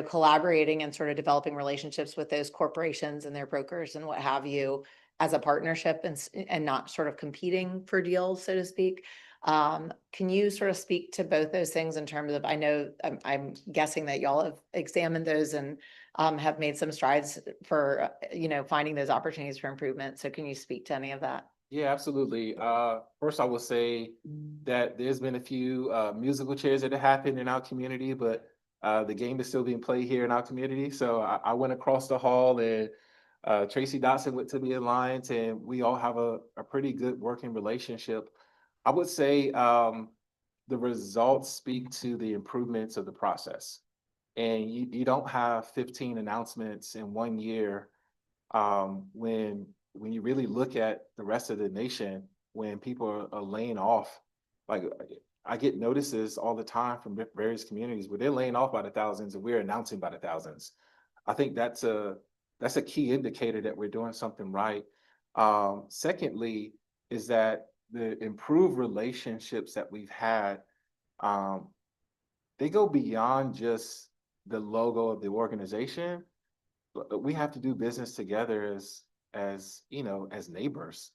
[SPEAKER 8] collaborating and sort of developing relationships with those corporations and their brokers and what have you as a partnership, and not sort of competing for deals, so to speak. Can you sort of speak to both those things in terms of, I know, I'm guessing that y'all have examined those and have made some strides for, finding those opportunities for improvement. So can you speak to any of that?
[SPEAKER 3] Yeah, absolutely. First, I will say that there's been a few musical chairs that have happened in our community, but the game is still being played here in our community. So I went across the hall, and Tracy Dotson went to the Alliance, and we all have a pretty good working relationship. I would say the results speak to the improvements of the process. And you don't have 15 announcements in 1 year when you really look at the rest of the nation, when people are laying off. Like, I get notices all the time from various communities where they're laying off by the thousands and we're announcing by the thousands. I think that's a key indicator that we're doing something right. Secondly, is that the improved relationships that we've had, they go beyond just the logo of the organization. But we have to do business together as neighbors.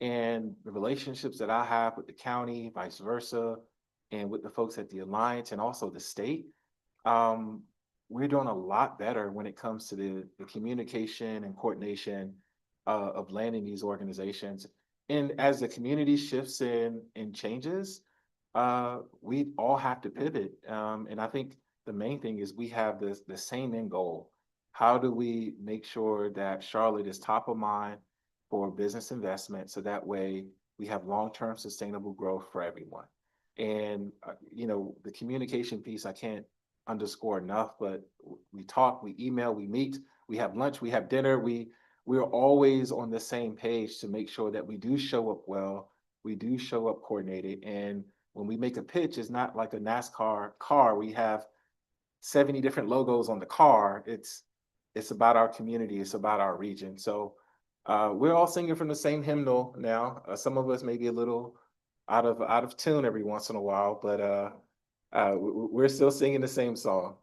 [SPEAKER 3] And the relationships that I have with the county, vice versa, and with the folks at the Alliance and also the state, we're doing a lot better when it comes to the communication and coordination of landing these organizations. And as the community shifts and changes, we all have to pivot. And I think the main thing is we have the same end goal. How do we make sure that Charlotte is top of mind for business investment, so that way we have long-term sustainable growth for everyone? And, the communication piece, I can't underscore enough, but we talk, we email, we meet, we have lunch, we have dinner. We're always on the same page to make sure that we do show up well, we do show up coordinated. And when we make a pitch, it's not like a NASCAR car. We have 70 different logos on the car. It's about our community. It's about our region. So we're all singing from the same hymnal now. Some of us may be a little out of tune every once in a while, but we're still singing the same song.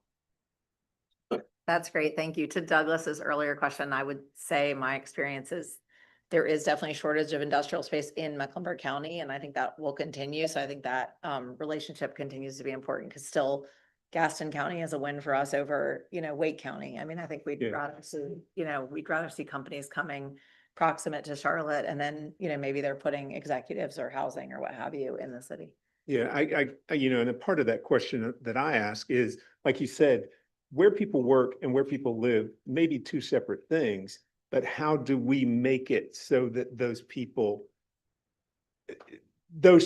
[SPEAKER 8] That's great. Thank you. To Douglas's earlier question, I would say my experience is there is definitely a shortage of industrial space in Mecklenburg County, and I think that will continue. So I think that relationship continues to be important, because still Gaston County is a win for us over, Wake County. I mean, I think we'd rather see companies coming proximate to Charlotte, and then, maybe they're putting executives or housing or what have you in the city.
[SPEAKER 1] Yeah, I and a part of that question that I ask is, like you said, where people work and where people live may be two separate things, but how do we make it so that those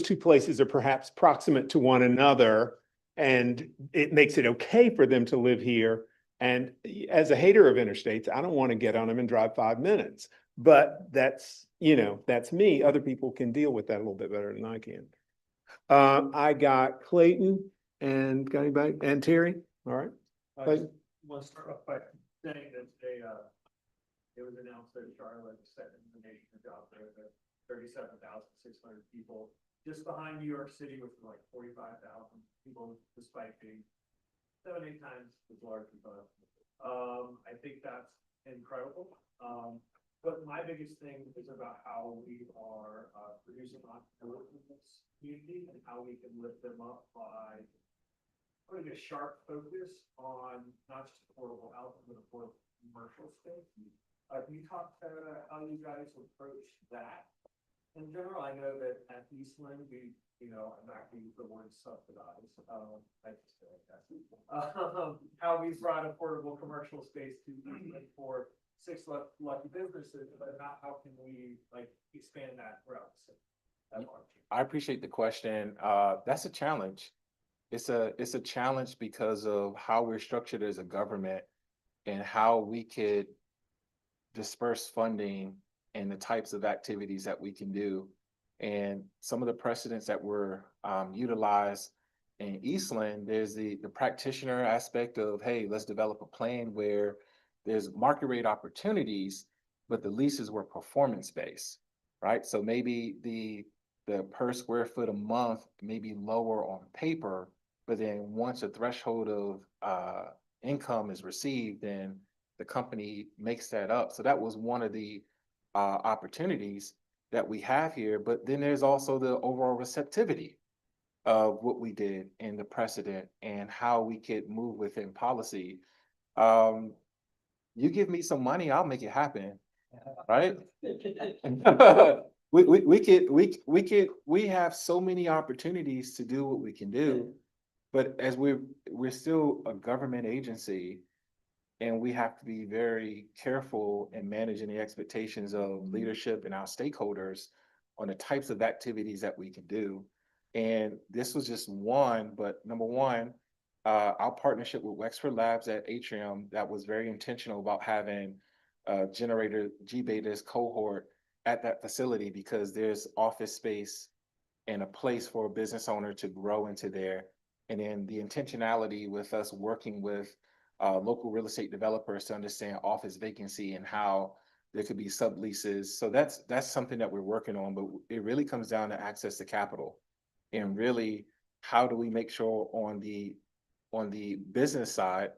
[SPEAKER 1] two places are perhaps proximate to one another, and it makes it okay for them to live here? And as a hater of interstates, I don't want to get on them and drive 5 minutes, but that's me. Other people can deal with that a little bit better than I can. I got Clayton and got anybody? And Terry. All right.
[SPEAKER 10] I want to start off by saying that today, it was announced that Charlotte is second in the nation for job growth at 37,600 people, just behind New York City, which was like 45,000 people, despite being 7-8 times as large as us. I think that's incredible. But my biggest thing is about how we are producing entrepreneurs in this community, and how we can lift them up by putting a sharp focus on not just affordable housing, but affordable commercial space. Can you talk to how you guys approach that? In general, I know that at Eastland, I'm not going to use the word subsidize. I just feel like that. How we brought affordable commercial space to Eastland for 6 lucky businesses, but not how can we expand that throughout the city?
[SPEAKER 3] I appreciate the question. That's a challenge. It's a challenge because of how we're structured as a government. and how we could disperse funding and the types of activities that we can do. And some of the precedents that were utilized in Eastland, there's the practitioner aspect of, hey, let's develop a plan where there's market rate opportunities, but the leases were performance-based, right? So maybe the per square foot a month may be lower on paper, but then once a threshold of income is received, then the company makes that up. So that was one of the opportunities that we have here. But then there's also the overall receptivity of what we did and the precedent and how we could move within policy. You give me some money, I'll make it happen, right? We have so many opportunities to do what we can do, but as we're still a government agency, and we have to be very careful in managing the expectations of leadership and our stakeholders on the types of activities that we can do. And this was just one, but number one, our partnership with Wexford Labs at Atrium, that was very intentional about having generator G-Beta's cohort at that facility, because there's office space and a place for a business owner to grow into there. And then the intentionality with us working with local real estate developers to understand office vacancy and how there could be subleases. So that's something that we're working on, but it really comes down to access to capital. And really, how do we make sure on the business side,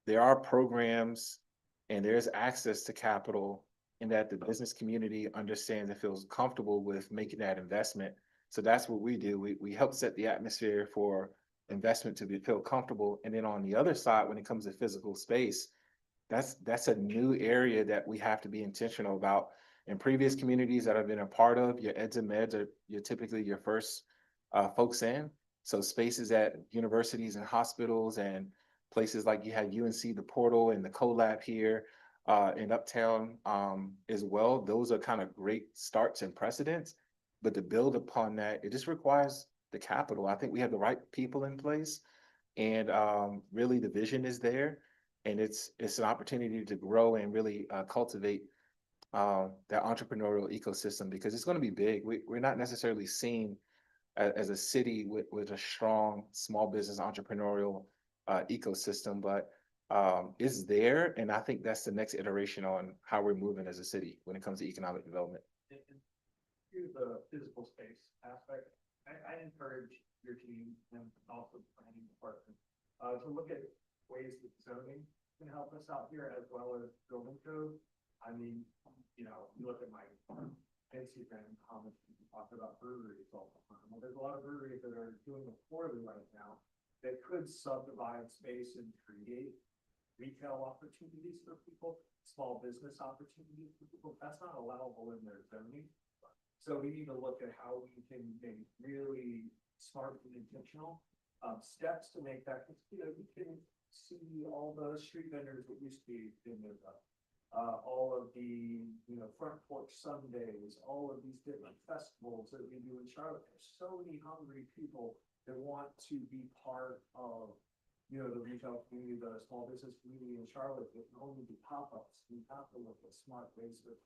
[SPEAKER 3] there are programs and there's access to capital, and that the business community understands and feels comfortable with making that investment. So that's what we do. We help set the atmosphere for investment to feel comfortable. And then on the other side, when it comes to physical space, that's a new area that we have to be intentional about. In previous communities that I've been a part of, your eds and meds are you're typically your first folks in. So spaces at universities and hospitals and places like you had UNC, the Portal, and the CoLab here in Uptown as well. Those are kind of great starts and precedents. But to build upon that, it just requires the capital. I think we have the right people in place, and really the vision is there, and it's an opportunity to grow and really cultivate that entrepreneurial ecosystem, because it's going to be big. We're not necessarily seen as a city with a strong small business entrepreneurial ecosystem, but it's there, and I think that's the next iteration on how we're moving as a city when it comes to economic development.
[SPEAKER 10] To the physical space aspect, I encourage your team and also the planning department to look at ways that zoning can help us out here, as well as building code. I mean, you look at my Instagram comments, people talk about breweries all the time. Well, there's a lot of breweries that are doing it poorly right now that could subdivide space and create retail opportunities for people, small business opportunities for people. That's not allowable in their zoning. So we need to look at how we can make really smart and intentional steps to make that. You can see all the street vendors that used to be in there, all of the front porch Sundays, all of these different festivals that we do in Charlotte. There's so many hungry people that want to be part of the retail community, the small business community in Charlotte. That can only do pop-ups. We have to look at smart ways that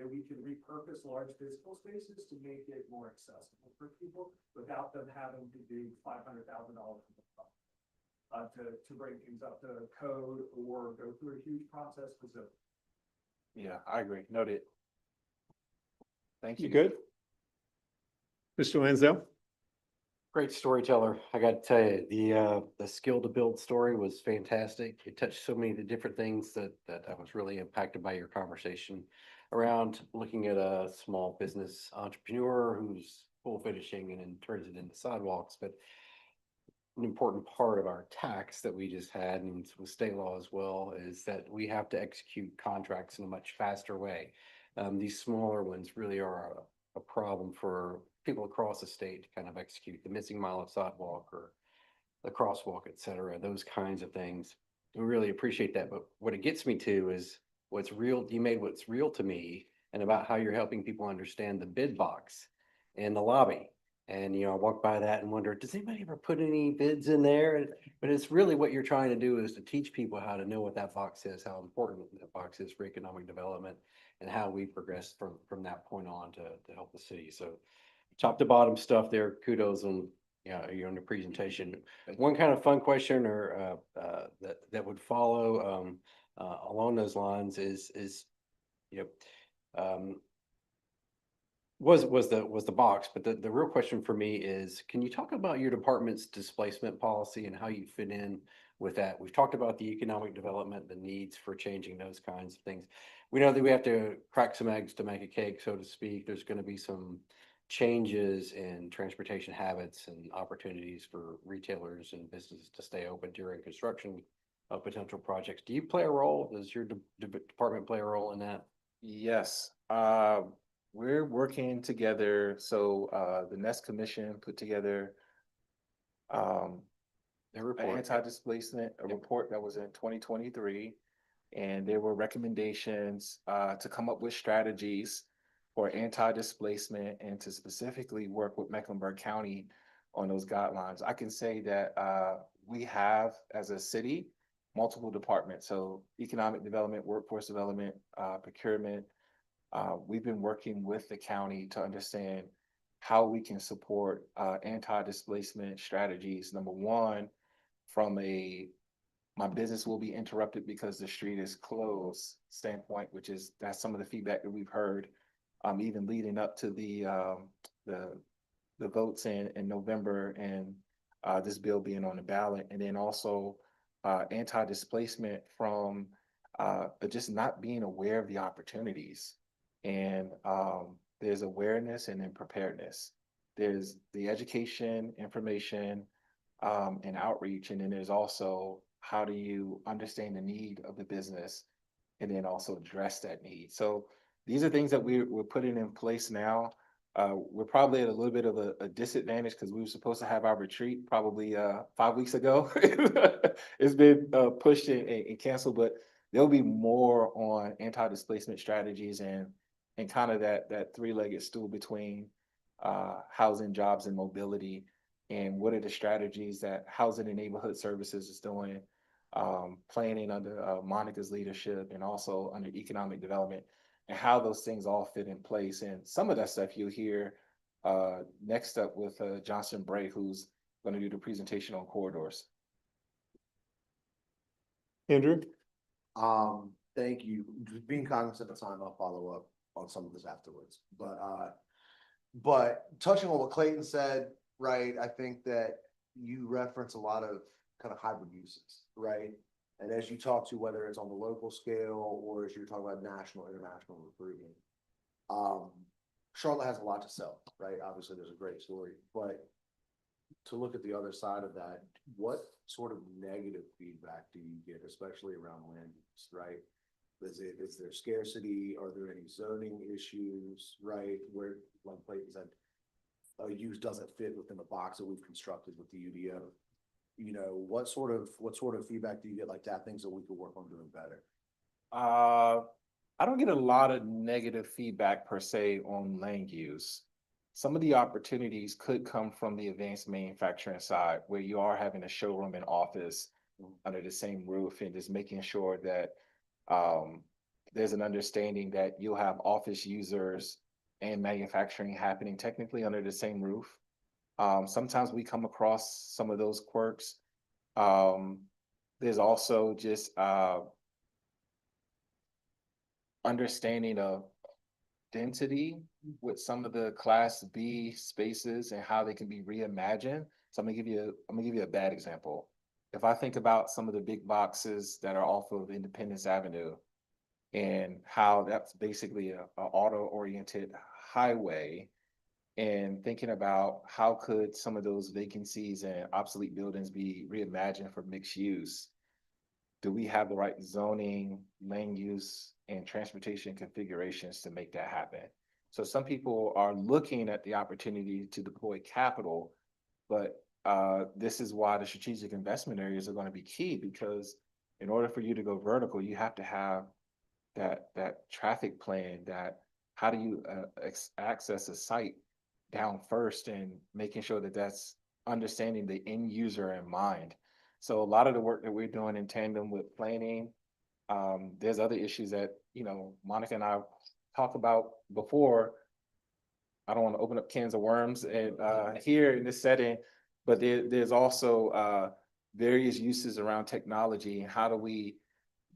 [SPEAKER 10] we can repurpose large physical spaces to make it more accessible for people without them having to do $500,000 to bring things up to code or go through a huge process.
[SPEAKER 3] Yeah, I agree. Noted. Thank you.
[SPEAKER 1] You good? Mr. Lansdale?
[SPEAKER 4] Great storyteller. I got to tell you, the skill to build story was fantastic. It touched so many of the different things that I was really impacted by your conversation around looking at a small business entrepreneur who's full finishing and then turns it into sidewalks. But an important part of our tax that we just had, and with state law as well, is that we have to execute contracts in a much faster way. These smaller ones really are a problem for people across the state to kind of execute the missing mile of sidewalk or the crosswalk, et cetera, those kinds of things. We really appreciate that. But what it gets me to is what's real. You made what's real to me, and about how you're helping people understand the bid box and the lobby And, I walked by that and wondered, does anybody ever put any bids in there? But it's really what you're trying to do is to teach people how to know what that box is, how important that box is for economic development, and how we progress from that point on to help the city. So top to bottom stuff there, kudos on, on the presentation. One kind of fun question or that would follow along those lines is, was the box, but the real question for me is, can you talk about your department's displacement policy and how you fit in with that? We've talked about the economic development, the needs for changing those kinds of things. We know that we have to crack some eggs to make a cake, so to speak. There's going to be some changes in transportation habits and opportunities for retailers and businesses to stay open during construction of potential projects. Do you play a role? Does your department play a role in that?
[SPEAKER 3] Yes, we're working together. So the Nest Commission put together
[SPEAKER 4] Their
[SPEAKER 3] an
[SPEAKER 4] report.
[SPEAKER 3] anti-displacement, a report that was in 2023. And there were recommendations to come up with strategies for anti-displacement and to specifically work with Mecklenburg County on those guidelines. I can say that we have, as a city, multiple departments. So economic development, workforce development, procurement. We've been working with the county to understand how we can support anti-displacement strategies. Number one, from my business will be interrupted because the street is closed standpoint, that's some of the feedback that we've heard, even leading up to the votes in November and this bill being on the ballot. And then also anti-displacement from just not being aware of the opportunities. And there's awareness and then preparedness. There's the education, information, and outreach. And then there's also how do you understand the need of the business and then also address that need. So these are things that we're putting in place now. We're probably at a little bit of a disadvantage because we were supposed to have our retreat probably 5 weeks ago. It's been pushed and canceled, but there'll be more on anti-displacement strategies and kind of that three-legged stool between housing, jobs, and mobility. And what are the strategies that Housing and Neighborhood Services is doing, planning under Monica's leadership and also under economic development, and how those things all fit in place. And some of that stuff you'll hear next up with Johnson Bray, who's going to do the presentation on corridors.
[SPEAKER 1] Andrew?
[SPEAKER 11] Thank you. Just being cognizant of time, I'll follow up on some of this afterwards. But touching on what Clayton said, right, I think that you reference a lot of kind of hybrid uses, right? And as you talk to whether it's on the local scale or as you're talking about national, international recruiting, Charlotte has a lot to sell, right? Obviously, there's a great story, but to look at the other side of that, what sort of negative feedback do you get, especially around land use, right? Is there scarcity? Are there any zoning issues, right? Where, like Clayton said, a use doesn't fit within the box that we've constructed with the UDO. What sort of feedback do you get like that? Things that we could work on doing better?
[SPEAKER 3] I don't get a lot of negative feedback per se on land use. Some of the opportunities could come from the advanced manufacturing side, where you are having a showroom and office under the same roof, and just making sure that there's an understanding that you'll have office users and manufacturing happening technically under the same roof. Sometimes we come across some of those quirks. There's also just understanding of density with some of the Class B spaces and how they can be reimagined. So I'm gonna give you a bad example. If I think about some of the big boxes that are off of Independence Avenue and how that's basically a auto-oriented highway, and thinking about how could some of those vacancies and obsolete buildings be reimagined for mixed use? Do we have the right zoning, land use, and transportation configurations to make that happen? So some people are looking at the opportunity to deploy capital, but this is why the strategic investment areas are going to be key, because in order for you to go vertical, you have to have that traffic plan, that how do you access a site down first and making sure that that's understanding the end user in mind. So a lot of the work that we're doing in tandem with planning, there's other issues that, you know, Monica and I talked about before. I don't want to open up cans of worms and here in this setting, but there's also various uses around technology. How do we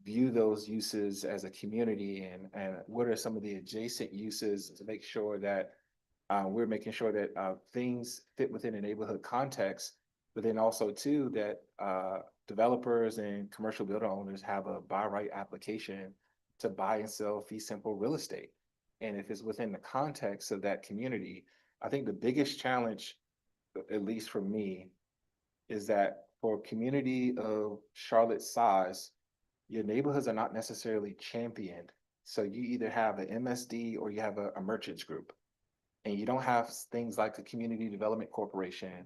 [SPEAKER 3] view those uses as a community, and what are some of the adjacent uses to make sure that we're making sure that things fit within a neighborhood context, but then also too that developers and commercial builder owners have a by right application to buy and sell fee simple real estate. And if it's within the context of that community, I think the biggest challenge, at least for me, is that for a community of Charlotte's size, your neighborhoods are not necessarily championed. So you either have an MSD or you have a merchants group. And you don't have things like the Community Development Corporation,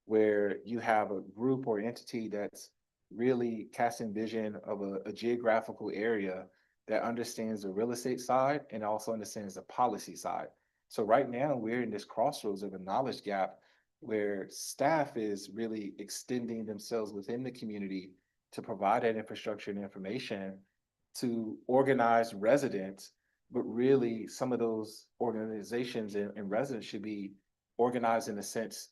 [SPEAKER 3] where you have a group or entity that's really casting vision of a geographical area that understands the real estate side and also understands the policy side. So right now we're in this crossroads of a knowledge gap where staff is really extending themselves within the community to provide that infrastructure and information to organize residents, but really some of those organizations and residents should be organized in a sense.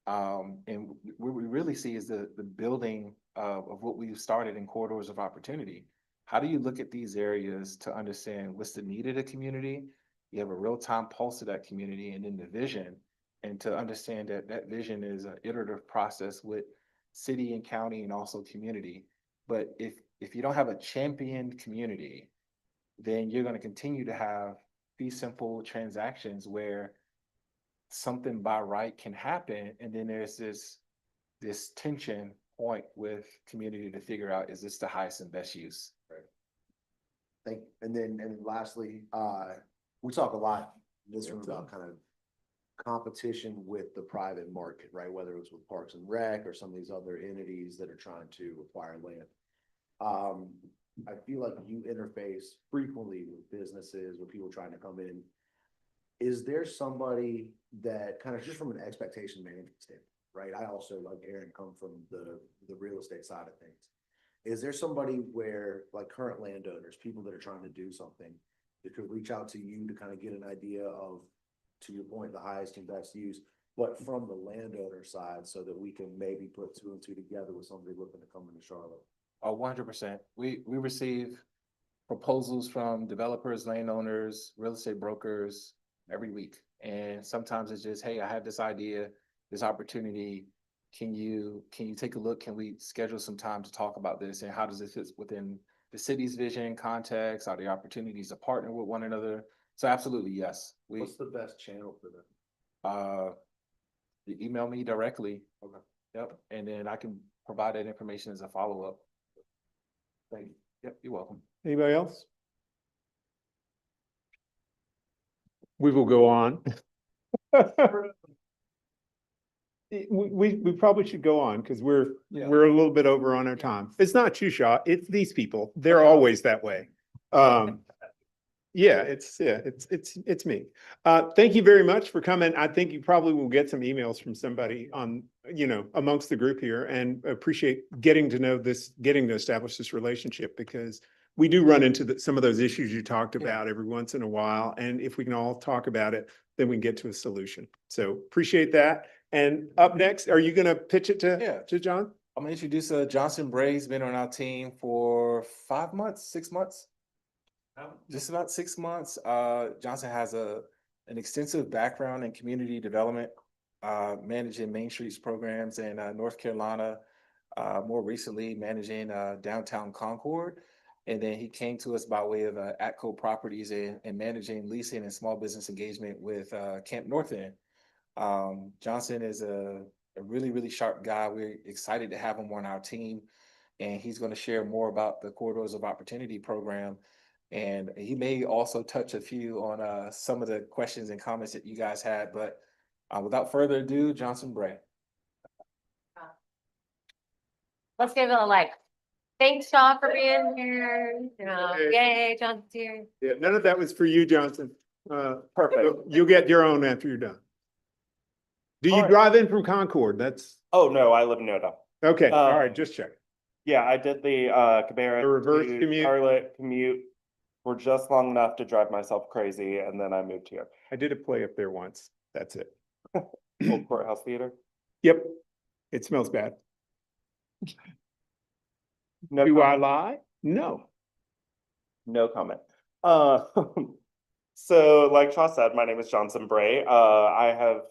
[SPEAKER 3] And what we really see is the building of what we've started in corridors of opportunity. How do you look at these areas to understand what's the need of the community? You have a real-time pulse of that community and then the vision, and to understand that that vision is an iterative process with city and county and also community. But if you don't have a championed community, then you're going to continue to have these simple transactions where something by right can happen, and then there's this tension point with community to figure out, is this the highest and best use?
[SPEAKER 11] And then lastly, we talk a lot in this room about kind of competition with the private market, right? Whether it was with Parks and Rec or some of these other entities that are trying to acquire land. I feel like you interface frequently with businesses, with people trying to come in. Is there somebody that kind of just from an expectation management standpoint, right? I also, like Aaron, come from the real estate side of things. Is there somebody where, like current landowners, people that are trying to do something, that could reach out to you to kind of get an idea of, to your point, the highest and best use, but from the landowner side, so that we can maybe put two and two together with somebody looking to come into Charlotte?
[SPEAKER 3] Oh, 100%. We receive proposals from developers, landowners, real estate brokers every week. And sometimes it's just, hey, I have this idea, this opportunity. Can you take a look? Can we schedule some time to talk about this? And how does it fit within the city's vision, context? Are there opportunities to partner with one another? So absolutely, yes.
[SPEAKER 11] What's the best channel for them?
[SPEAKER 3] You email me directly.
[SPEAKER 11] Okay.
[SPEAKER 3] Yep. And then I can provide that information as a follow-up. Thank you. Yep, you're welcome.
[SPEAKER 1] Anybody else? We will go on. We probably should go on because we're a little bit over on our time. It's not Chusha, it's these people. They're always that way. Yeah, it's me. Thank you very much for coming. I think you probably will get some emails from somebody on, amongst the group here, and appreciate getting to establish this relationship, because we do run into some of those issues you talked about every once in a while. And if we can all talk about it, then we can get to a solution. So appreciate that. And up next, are you going to pitch it to John?
[SPEAKER 3] I'm going to introduce Johnson Bray. He's been on our team for 5 months, 6 months. Just about 6 months. Johnson has an extensive background in community development, managing Main Streets programs in North Carolina, more recently managing downtown Concord. And then he came to us by way of Atco Properties and managing leasing and small business engagement with Camp North End. Johnson is a really, really sharp guy. We're excited to have him on our team, and he's going to share more about the Corridors of Opportunity program. And he may also touch a few on some of the questions and comments that you guys had, but without further ado, Johnson Bray.
[SPEAKER 9] Let's give it a like. Thanks, Shaw, for being here. Yay, Johnson's here.
[SPEAKER 1] Yeah, none of that was for you, Johnson.
[SPEAKER 3] Perfect.
[SPEAKER 1] You'll get your own after you're done. Do you
[SPEAKER 6] All right.
[SPEAKER 1] drive in from Concord? That's,
[SPEAKER 6] Oh, no, I live in Noda.
[SPEAKER 1] okay, all
[SPEAKER 6] Uh,
[SPEAKER 1] right, just check.
[SPEAKER 6] Yeah, I did the Cabarrus
[SPEAKER 1] The reverse
[SPEAKER 6] to
[SPEAKER 1] commute?
[SPEAKER 6] Charlotte commute for just long enough to drive myself crazy, and then I moved here.
[SPEAKER 1] I did a play up there once. That's it.
[SPEAKER 6] Old Courthouse Theater.
[SPEAKER 1] Yep. It smells bad.
[SPEAKER 6] No
[SPEAKER 1] Do I
[SPEAKER 6] comment.
[SPEAKER 1] lie? No.
[SPEAKER 6] No comment. Uh, so like Shaw said, my name is Johnson Bray. I have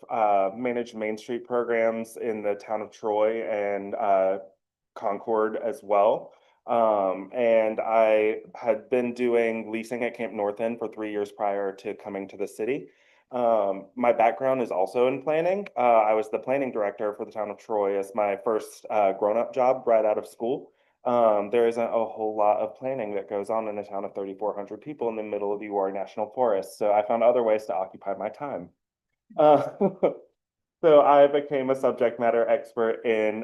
[SPEAKER 6] managed Main Street programs in the town of Troy and Concord as well. And I had been doing leasing at Camp North End for 3 years prior to coming to the city. My background is also in planning. I was the planning director for the town of Troy as my first grown-up job right out of school. There isn't a whole lot of planning that goes on in a town of 3,400 people in the middle of the UR National Forest. So I found other ways to occupy my time. So I became a subject matter expert in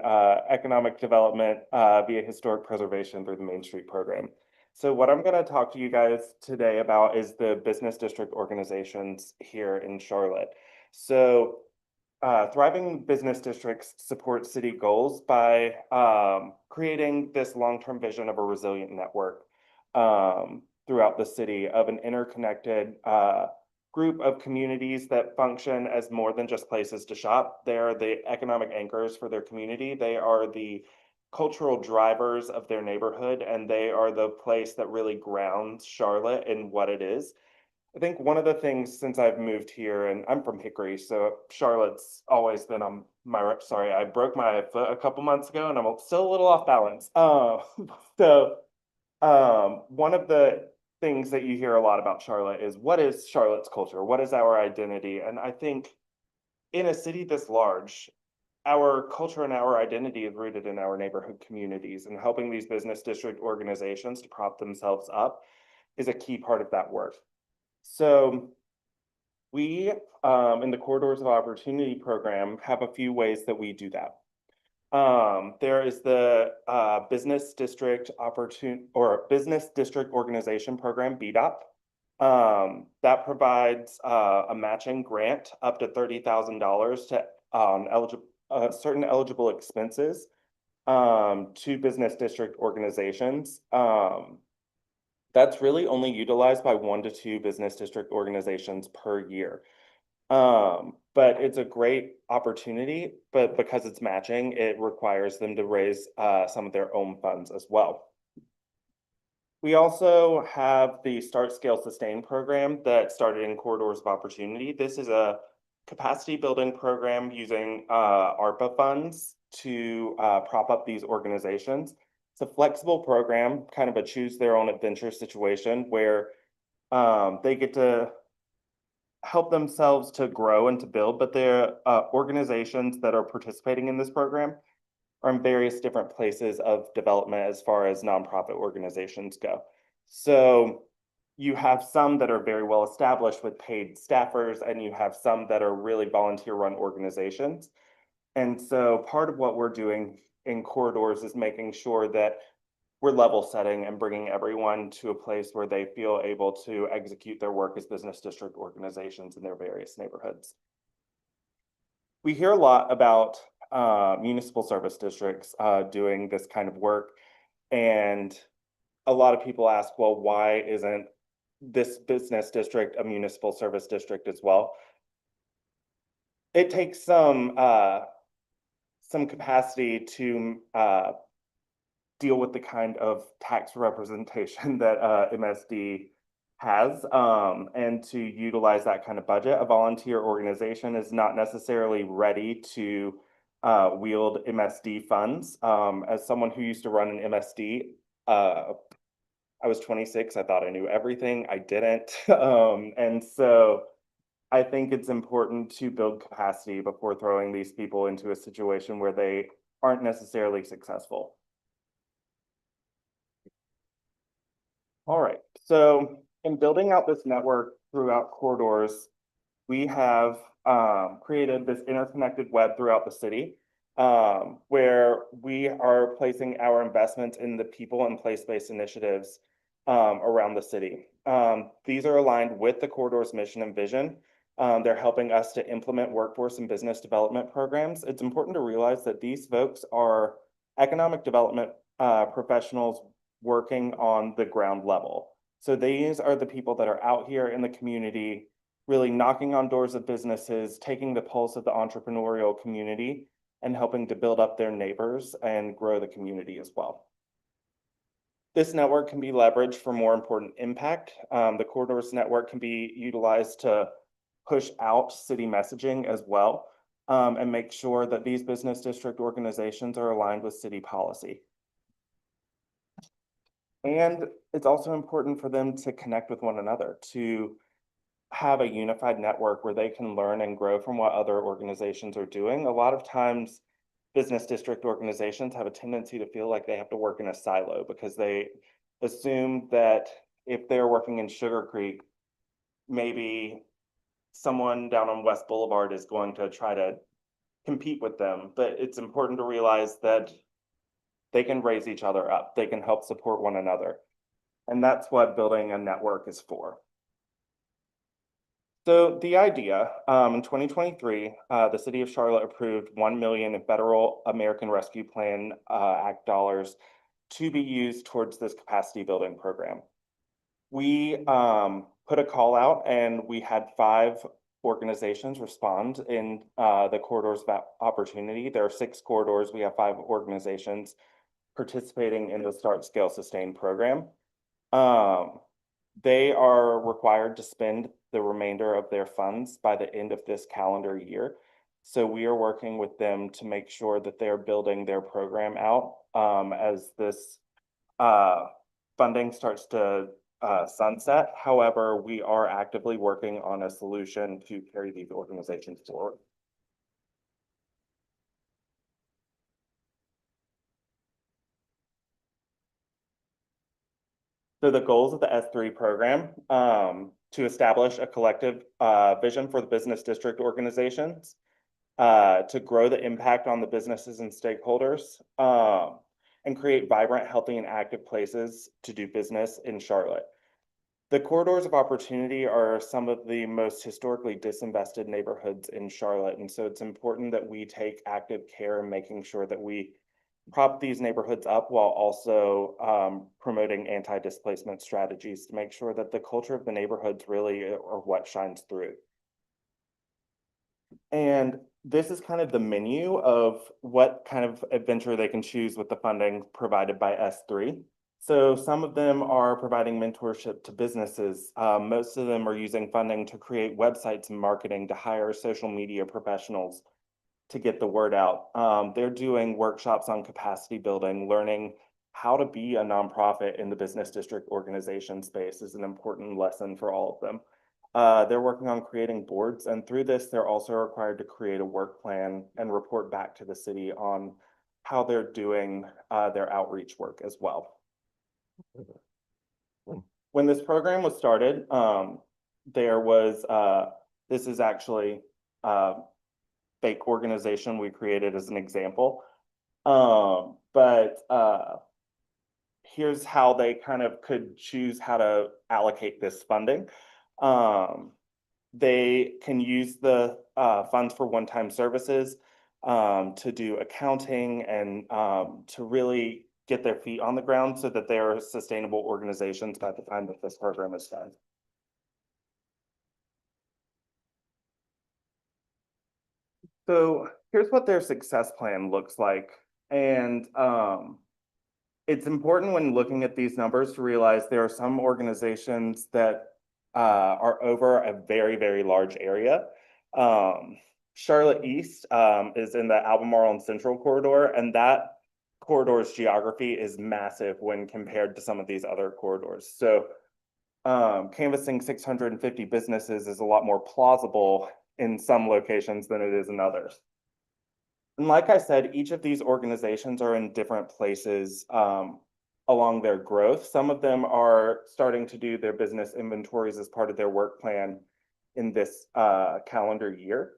[SPEAKER 6] economic development via historic preservation through the Main Street program. So what I'm going to talk to you guys today about is the business district organizations here in Charlotte. So thriving business districts support city goals by creating this long-term vision of a resilient network throughout the city of an interconnected group of communities that function as more than just places to shop. They are the economic anchors for their community. They are the cultural drivers of their neighborhood, and they are the place that really grounds Charlotte in what it is. I think one of the things since I've moved here, and I'm from Hickory, so Charlotte's always been on my, sorry, I broke my foot a couple months ago and I'm still a little off balance. One of the things that you hear a lot about Charlotte is, what is Charlotte's culture? What is our identity? And I think in a city this large, our culture and our identity is rooted in our neighborhood communities, and helping these business district organizations to prop themselves up is a key part of that work. So we, in the Corridors of Opportunity program, have a few ways that we do that. There is the Business District Business District Organization Program, BDOP. That provides a matching grant up to $30,000 to certain eligible expenses to business district organizations. That's really only utilized by 1 to 2 business district organizations per year. But it's a great opportunity, but because it's matching, it requires them to raise some of their own funds as well. We also have the Start, Scale, Sustain program that started in Corridors of Opportunity. This is a capacity building program using ARPA funds to prop up these organizations. It's a flexible program, kind of a choose their own adventure situation where they get to help themselves to grow and to build, but they're organizations that are participating in this program are in various different places of development as far as nonprofit organizations go. So you have some that are very well established with paid staffers, and you have some that are really volunteer run organizations. And so part of what we're doing in Corridors is making sure that we're level setting and bringing everyone to a place where they feel able to execute their work as business district organizations in their various neighborhoods. We hear a lot about municipal service districts doing this kind of work. And a lot of people ask, well, why isn't this business district a municipal service district as well? It takes some capacity to deal with the kind of tax representation that MSD has, and to utilize that kind of budget. A volunteer organization is not necessarily ready to wield MSD funds. As someone who used to run an MSD, I was 26, I thought I knew everything, I didn't. And so I think it's important to build capacity before throwing these people into a situation where they aren't necessarily successful. All right, so in building out this network throughout Corridors, we have created this interconnected web throughout the city, where we are placing our investments in the people and place-based initiatives around the city. These are aligned with the Corridors mission and vision. They're helping us to implement workforce and business development programs. It's important to realize that these folks are economic development professionals working on the ground level. So these are the people that are out here in the community, really knocking on doors of businesses, taking the pulse of the entrepreneurial community, and helping to build up their neighbors and grow the community as well. This network can be leveraged for more important impact. The Corridors Network can be utilized to push out city messaging as well, and make sure that these business district organizations are aligned with city policy. And it's also important for them to connect with one another, to have a unified network where they can learn and grow from what other organizations are doing. A lot of times, business district organizations have a tendency to feel like they have to work in a silo because they assume that if they're working in Sugar Creek, maybe someone down on West Boulevard is going to try to compete with them. But it's important to realize that they can raise each other up. They can help support one another. And that's what building a network is for. So the idea, in 2023, the city of Charlotte approved 1 million in federal American Rescue Plan Act dollars to be used towards this capacity building program. We put a call out and we had 5 organizations respond in the corridors of opportunity. There are 6 corridors. We have 5 organizations participating in the Start, Scale, Sustain program. They are required to spend the remainder of their funds by the end of this calendar year. So we are working with them to make sure that they're building their program out as this funding starts to sunset. However, we are actively working on a solution to carry these organizations forward. So the goals of the S3 program, to establish a collective vision for the business district organizations, to grow the impact on the businesses and stakeholders, and create vibrant, healthy, and active places to do business in Charlotte. The corridors of opportunity are some of the most historically disinvested neighborhoods in Charlotte, and so it's important that we take active care in making sure that we prop these neighborhoods up while also promoting anti-displacement strategies to make sure that the culture of the neighborhoods really are what shines through. And this is kind of the menu of what kind of adventure they can choose with the funding provided by S3. So some of them are providing mentorship to businesses. Most of them are using funding to create websites and marketing, to hire social media professionals to get the word out. They're doing workshops on capacity building, learning how to be a nonprofit in the business district organization space is an important lesson for all of them. They're working on creating boards, and through this, they're also required to create a work plan and report back to the city on how they're doing their outreach work as well. When this program was started, there was, this is actually fake organization we created as an example. But here's how they kind of could choose how to allocate this funding. They can use the funds for one-time services, to do accounting and to really get their feet on the ground so that they are sustainable organizations by the time that this program is done. So here's what their success plan looks like. And it's important when looking at these numbers to realize there are some organizations that are over a very, very large area. Charlotte East is in the Albemarle and Central corridor, and that corridor's geography is massive when compared to some of these other corridors. So canvassing 650 businesses is a lot more plausible in some locations than it is in others. And like I said, each of these organizations are in different places along their growth. Some of them are starting to do their business inventories as part of their work plan in this calendar year.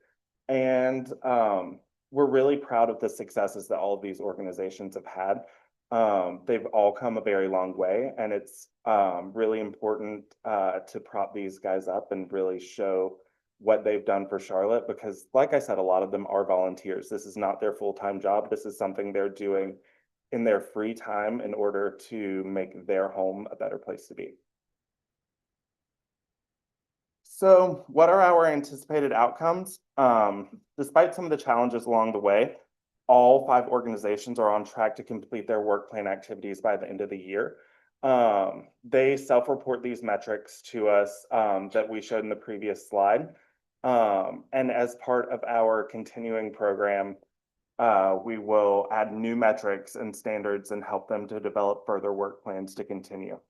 [SPEAKER 6] And we're really proud of the successes that all of these organizations have had. They've all come a very long way, and it's really important to prop these guys up and really show what they've done for Charlotte, because like I said, a lot of them are volunteers. This is not their full-time job. This is something they're doing in their free time in order to make their home a better place to be. So what are our anticipated outcomes? Despite some of the challenges along the way, all 5 organizations are on track to complete their work plan activities by the end of the year. They self-report these metrics to us that we showed in the previous slide. And as part of our continuing program, we will add new metrics and standards and help them to develop further work plans to continue.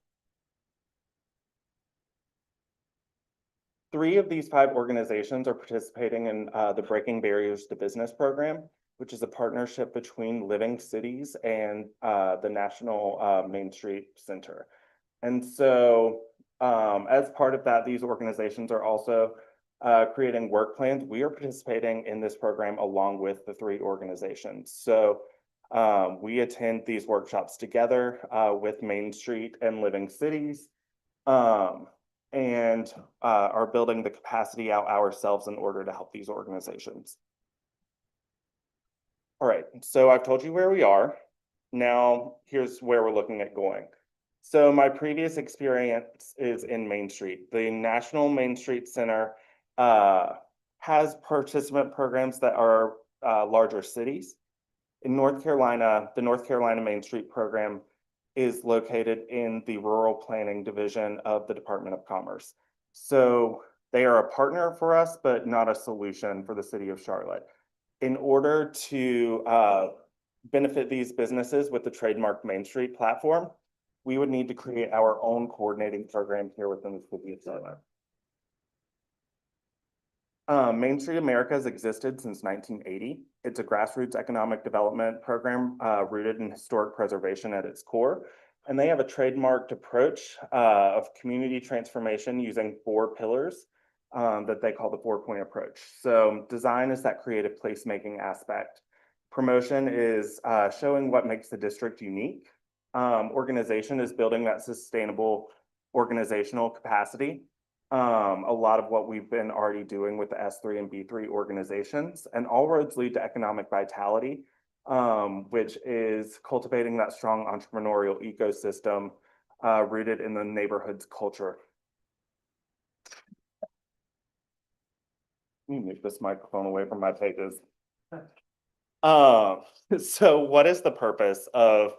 [SPEAKER 6] 3 of these 5 organizations are participating in the Breaking Barriers to Business program, which is a partnership between Living Cities and the National Main Street Center. And so as part of that, these organizations are also creating work plans. We are participating in this program along with the 3 organizations. So we attend these workshops together with Main Street and Living Cities. And are building the capacity out ourselves in order to help these organizations. All right, so I've told you where we are. Now, here's where we're looking at going. So my previous experience is in Main Street. The National Main Street Center has participant programs that are larger cities. In North Carolina, the North Carolina Main Street program is located in the Rural Planning Division of the Department of Commerce. So they are a partner for us, but not a solution for the city of Charlotte. In order to benefit these businesses with the Trademark Main Street platform, we would need to create our own coordinating program here within the city of Charlotte. Main Street America has existed since 1980. It's a grassroots economic development program rooted in historic preservation at its core. And they have a trademarked approach of community transformation using 4 pillars that they call the 4-point approach. So design is that creative placemaking aspect. Promotion is showing what makes the district unique. Organization is building that sustainable organizational capacity. A lot of what we've been already doing with the S3 and B3 organizations, and all roads lead to economic vitality, which is cultivating that strong entrepreneurial ecosystem rooted in the neighborhood's culture. Let me move this microphone away from my pages. So what is the purpose of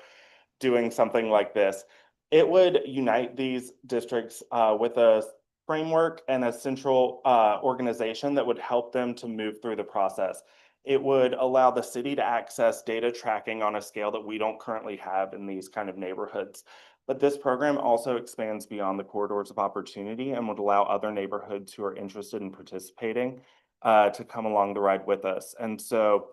[SPEAKER 6] doing something like this? It would unite these districts with a framework and a central organization that would help them to move through the process. It would allow the city to access data tracking on a scale that we don't currently have in these kind of neighborhoods. But this program also expands beyond the corridors of opportunity and would allow other neighborhoods who are interested in participating to come along the ride with us. And so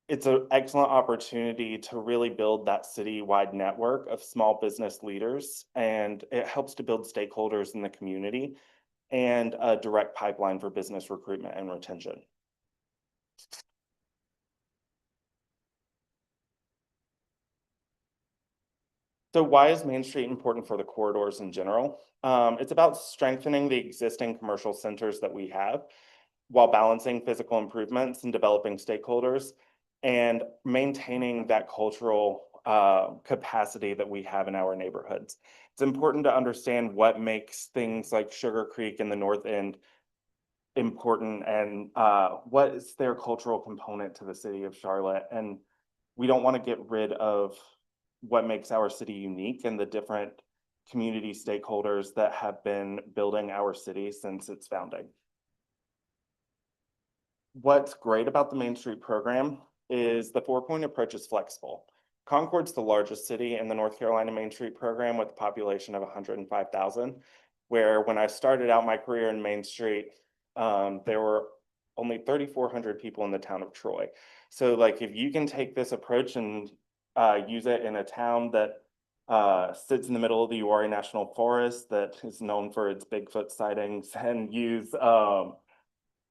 [SPEAKER 6] it's an excellent opportunity to really build that city-wide network of small business leaders, and it helps to build stakeholders in the community and a direct pipeline for business recruitment and retention. So why is Main Street important for the corridors in general? It's about strengthening the existing commercial centers that we have while balancing physical improvements and developing stakeholders and maintaining that cultural capacity that we have in our neighborhoods. It's important to understand what makes things like Sugar Creek in the North End important and what is their cultural component to the city of Charlotte. And we don't want to get rid of what makes our city unique and the different community stakeholders that have been building our city since its founding. What's great about the Main Street program is the 4-point approach is flexible. Concord's the largest city in the North Carolina Main Street program with a population of 105,000, where when I started out my career in Main Street, there were only 3,400 people in the town of Troy. So like if you can take this approach and use it in a town that sits in the middle of the Uwharrie National Forest that is known for its Bigfoot sightings, and use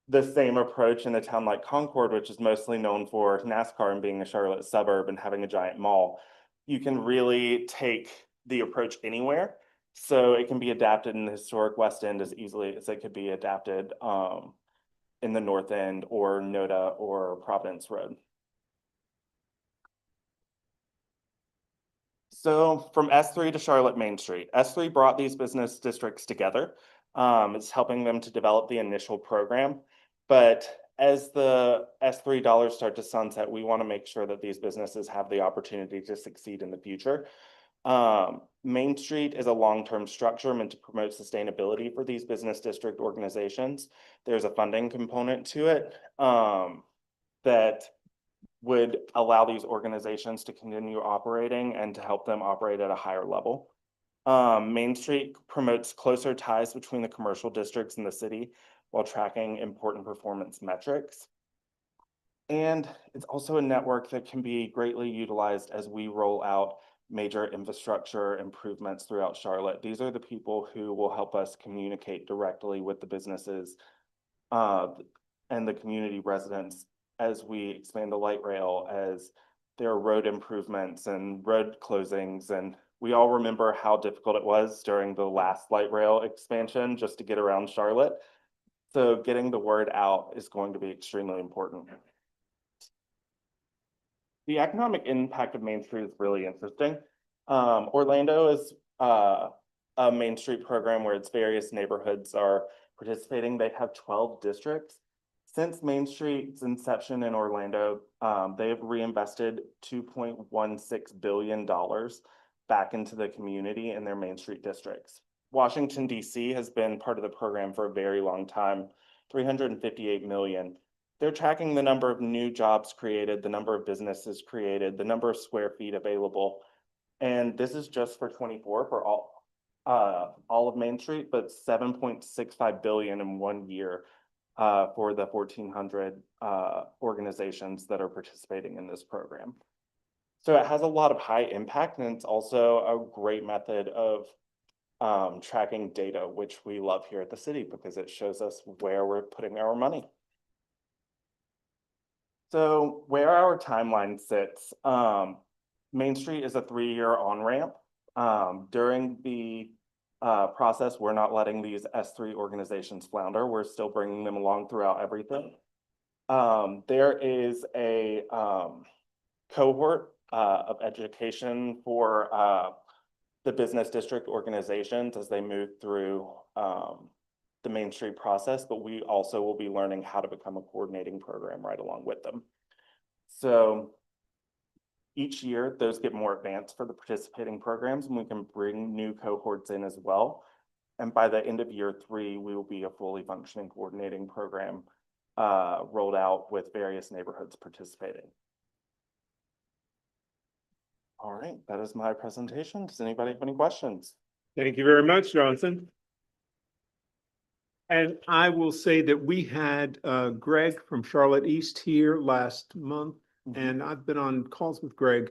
[SPEAKER 6] the same approach in a town like Concord, which is mostly known for NASCAR and being a Charlotte suburb and having a giant mall, you can really take the approach anywhere So it can be adapted in the historic West End as easily as it could be adapted in the North End or Noda or Providence Road. So from S3 to Charlotte Main Street, S3 brought these business districts together. It's helping them to develop the initial program. But as the S3 dollars start to sunset, we want to make sure that these businesses have the opportunity to succeed in the future. Main Street is a long-term structure meant to promote sustainability for these business district organizations. There's a funding component to it that would allow these organizations to continue operating and to help them operate at a higher level. Main Street promotes closer ties between the commercial districts and the city while tracking important performance metrics. And it's also a network that can be greatly utilized as we roll out major infrastructure improvements throughout Charlotte. These are the people who will help us communicate directly with the businesses and the community residents as we expand the light rail, as there are road improvements and road closings. And we all remember how difficult it was during the last light rail expansion just to get around Charlotte. So getting the word out is going to be extremely important. The economic impact of Main Street is really interesting. Orlando is a Main Street program where its various neighborhoods are participating. They have 12 districts. Since Main Street's inception in Orlando, they have reinvested $2.16 billion back into the community in their Main Street districts. Washington, D.C. has been part of the program for a very long time, $358 million. They're tracking the number of new jobs created, the number of businesses created, the number of square feet available. And this is just for 24 for all of Main Street, but 7.65 billion in 1 year for the 1,400 organizations that are participating in this program. So it has a lot of high impact, and it's also a great method of tracking data, which we love here at the city because it shows us where we're putting our money. So where our timeline sits, Main Street is a 3-year on-ramp. During the process, we're not letting these S3 organizations flounder. We're still bringing them along throughout everything. There is a cohort of education for the business district organizations as they move through the Main Street process, but we also will be learning how to become a coordinating program right along with them. So each year, those get more advanced for the participating programs, and we can bring new cohorts in as well. And by the end of year 3, we will be a fully functioning coordinating program rolled out with various neighborhoods participating. All right, that is my presentation. Does anybody have any questions?
[SPEAKER 1] Thank you very much, Johnson. And I will say that we had Greg from Charlotte East here last month, and I've been on calls with Greg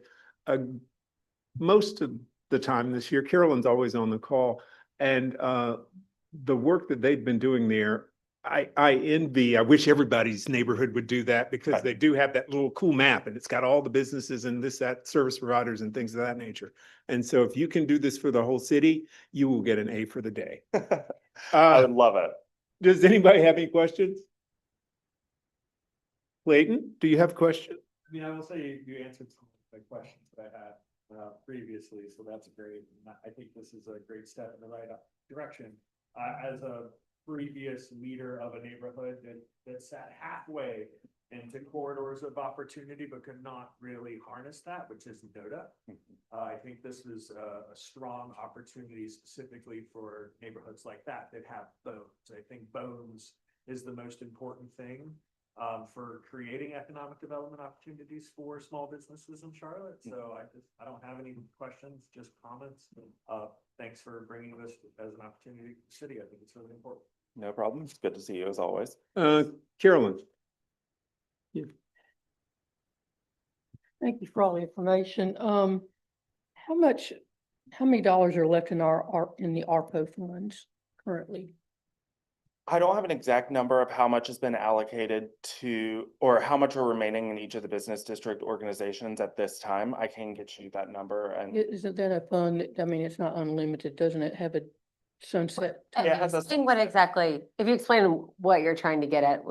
[SPEAKER 1] most of the time this year. Carolyn's always on the call, and the work that they've been doing there, I envy. I wish everybody's neighborhood would do that because they do have that little cool map, and it's got all the businesses and that service providers and things of that nature. And so if you can do this for the whole city, you will get an A for the day.
[SPEAKER 6] I would love it.
[SPEAKER 1] Does anybody have any questions? Clayton, do you have a question?
[SPEAKER 10] I mean, I will say you answered some of the questions that I had previously, so that's great. And I think this is a great step in the right direction. As a previous leader of a neighborhood that sat halfway into corridors of opportunity, but could not really harness that, which is Noda. I think this is a strong opportunity specifically for neighborhoods like that have bones. I think bones is the most important thing for creating economic development opportunities for small businesses in Charlotte. So I don't have any questions, just comments. Thanks for bringing this as an opportunity to the city. I think it's really important.
[SPEAKER 6] No problem. It's good to see you as always.
[SPEAKER 1] Carolyn.
[SPEAKER 12] Thank you for all the information. How many dollars are left in in the ARPO funds currently?
[SPEAKER 6] I don't have an exact number of how much has been allocated to, or how much are remaining in each of the business district organizations at this time. I can get you that number and
[SPEAKER 12] Isn't that a fund? I mean, it's not unlimited, doesn't it have a sunset?
[SPEAKER 6] Yeah, it has a-
[SPEAKER 9] Explain what exactly, if you explain what you're trying to get at,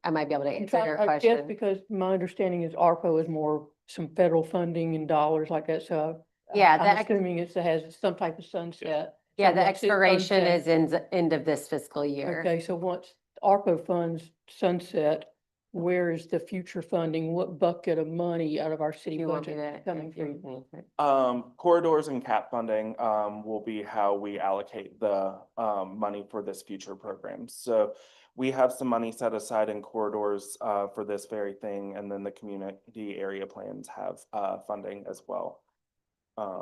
[SPEAKER 9] I might be able to
[SPEAKER 12] I'm
[SPEAKER 9] answer
[SPEAKER 12] trying-
[SPEAKER 9] your
[SPEAKER 12] I guess
[SPEAKER 9] question.
[SPEAKER 12] because my understanding is ARPA is more some federal funding and dollars like that, so.
[SPEAKER 9] Yeah,
[SPEAKER 12] I'm
[SPEAKER 9] the
[SPEAKER 12] assuming it has some type of sunset.
[SPEAKER 9] Yeah,
[SPEAKER 12] So
[SPEAKER 9] the
[SPEAKER 12] once it
[SPEAKER 9] expiration
[SPEAKER 12] sunsets-
[SPEAKER 9] is end of this fiscal year.
[SPEAKER 12] Okay, so once ARPA funds sunset, where is the future funding? What bucket of money out of our city
[SPEAKER 9] You want me
[SPEAKER 12] budget
[SPEAKER 9] to?
[SPEAKER 12] coming from?
[SPEAKER 6] corridors and cap funding will be how we allocate the money for this future program. So we have some money set aside in corridors for this very thing, and then the community area plans have funding as well.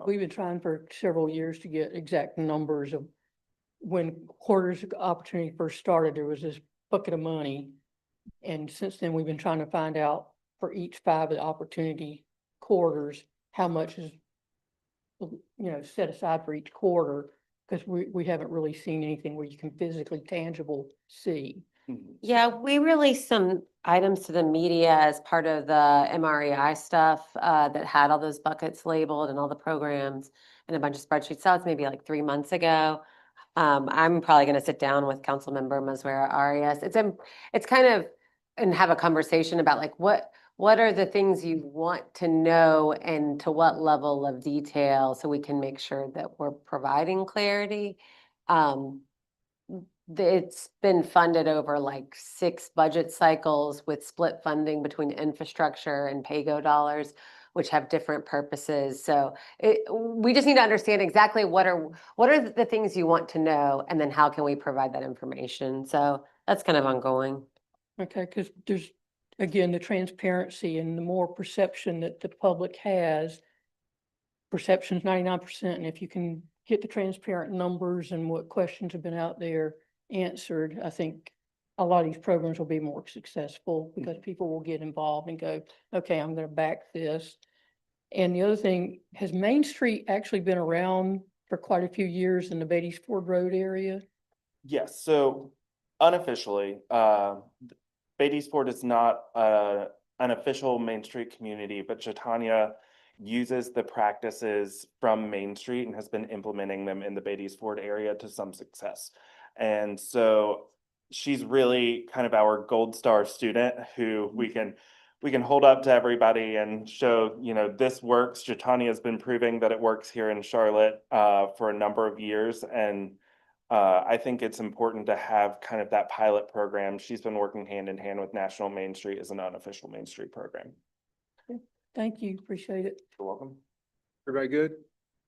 [SPEAKER 12] We've been trying for several years to get exact numbers of when Quarters Opportunity first started, there was this bucket of money. And since then, we've been trying to find out for each 5 of the opportunity quarters, how much is, set aside for each quarter. Because we haven't really seen anything where you can physically tangible see.
[SPEAKER 9] Yeah, we released some items to the media as part of the MREI stuff that had all those buckets labeled and all the programs and a bunch of spreadsheets. That was maybe like 3 months ago. I'm probably gonna sit down with Councilmember Maswera Arias. It's kind of, and have a conversation about like, what are the things you want to know and to what level of detail, so we can make sure that we're providing clarity. It's been funded over like 6 budget cycles with split funding between infrastructure and PAYGO dollars, which have different purposes. So we just need to understand exactly what are the things you want to know, and then how can we provide that information? So that's kind of ongoing.
[SPEAKER 12] Okay, because there's, again, the transparency and the more perception that the public has. Perception's 99%, and if you can get the transparent numbers and what questions have been out there answered, I think a lot of these programs will be more successful because people will get involved and go, okay, I'm gonna back this. And the other thing, has Main Street actually been around for quite a few years in the Beatties Ford Road area?
[SPEAKER 6] Yes, so unofficially, Beatties Ford is not an official Main Street community, but Jatanya uses the practices from Main Street and has been implementing them in the Beatties Ford area to some success. And so she's really kind of our gold star student who we can hold up to everybody and show, this works. Jatanya has been proving that it works here in Charlotte for a number of years. And I think it's important to have kind of that pilot program. She's been working hand in hand with National Main Street as an unofficial Main Street program.
[SPEAKER 12] Thank you, appreciate it.
[SPEAKER 6] You're welcome.
[SPEAKER 1] Everybody good?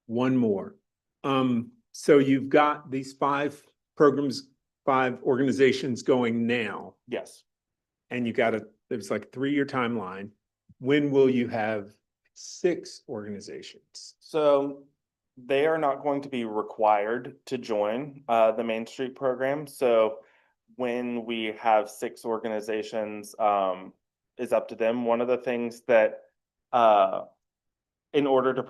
[SPEAKER 1] One more. So you've got these 5 programs, 5 organizations going now,
[SPEAKER 6] Yes.
[SPEAKER 1] and you got there's like a 3-year timeline. When will you have 6 organizations?
[SPEAKER 6] So they are not going to be required to join the Main Street program. So when we have 6 organizations, is up to them. One of the things that in order to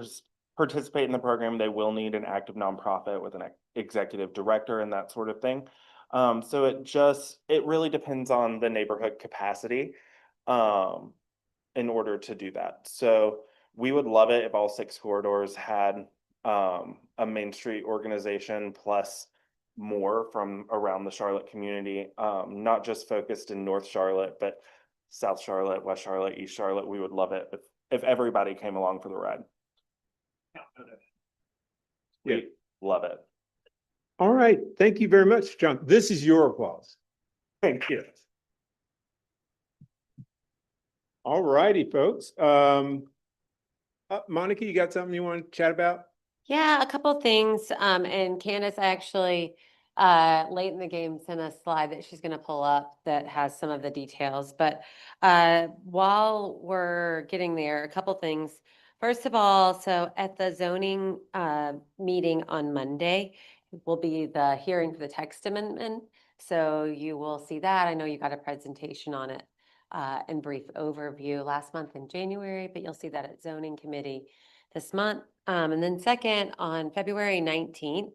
[SPEAKER 6] participate in the program, they will need an active nonprofit with an executive director and that sort of thing. So it really depends on the neighborhood capacity in order to do that. So we would love it if all 6 corridors had a Main Street organization plus more from around the Charlotte community, not just focused in North Charlotte, but South Charlotte, West Charlotte, East Charlotte. We would love it if everybody came along for the ride. We love it.
[SPEAKER 1] All right, thank you very much, John. This is your applause. Thank you. All righty, folks. Monica, you got something you want to chat about?
[SPEAKER 9] Yeah, a couple things. And Candace actually, late in the game, sent a slide that she's going to pull up that has some of the details. But while we're getting there, a couple things. First of all, so at the zoning meeting on Monday will be the hearing for the text amendment. So you will see that. I know you got a presentation on it in brief overview last month in January, but you'll see that at zoning committee this month. And then second, on February 19th,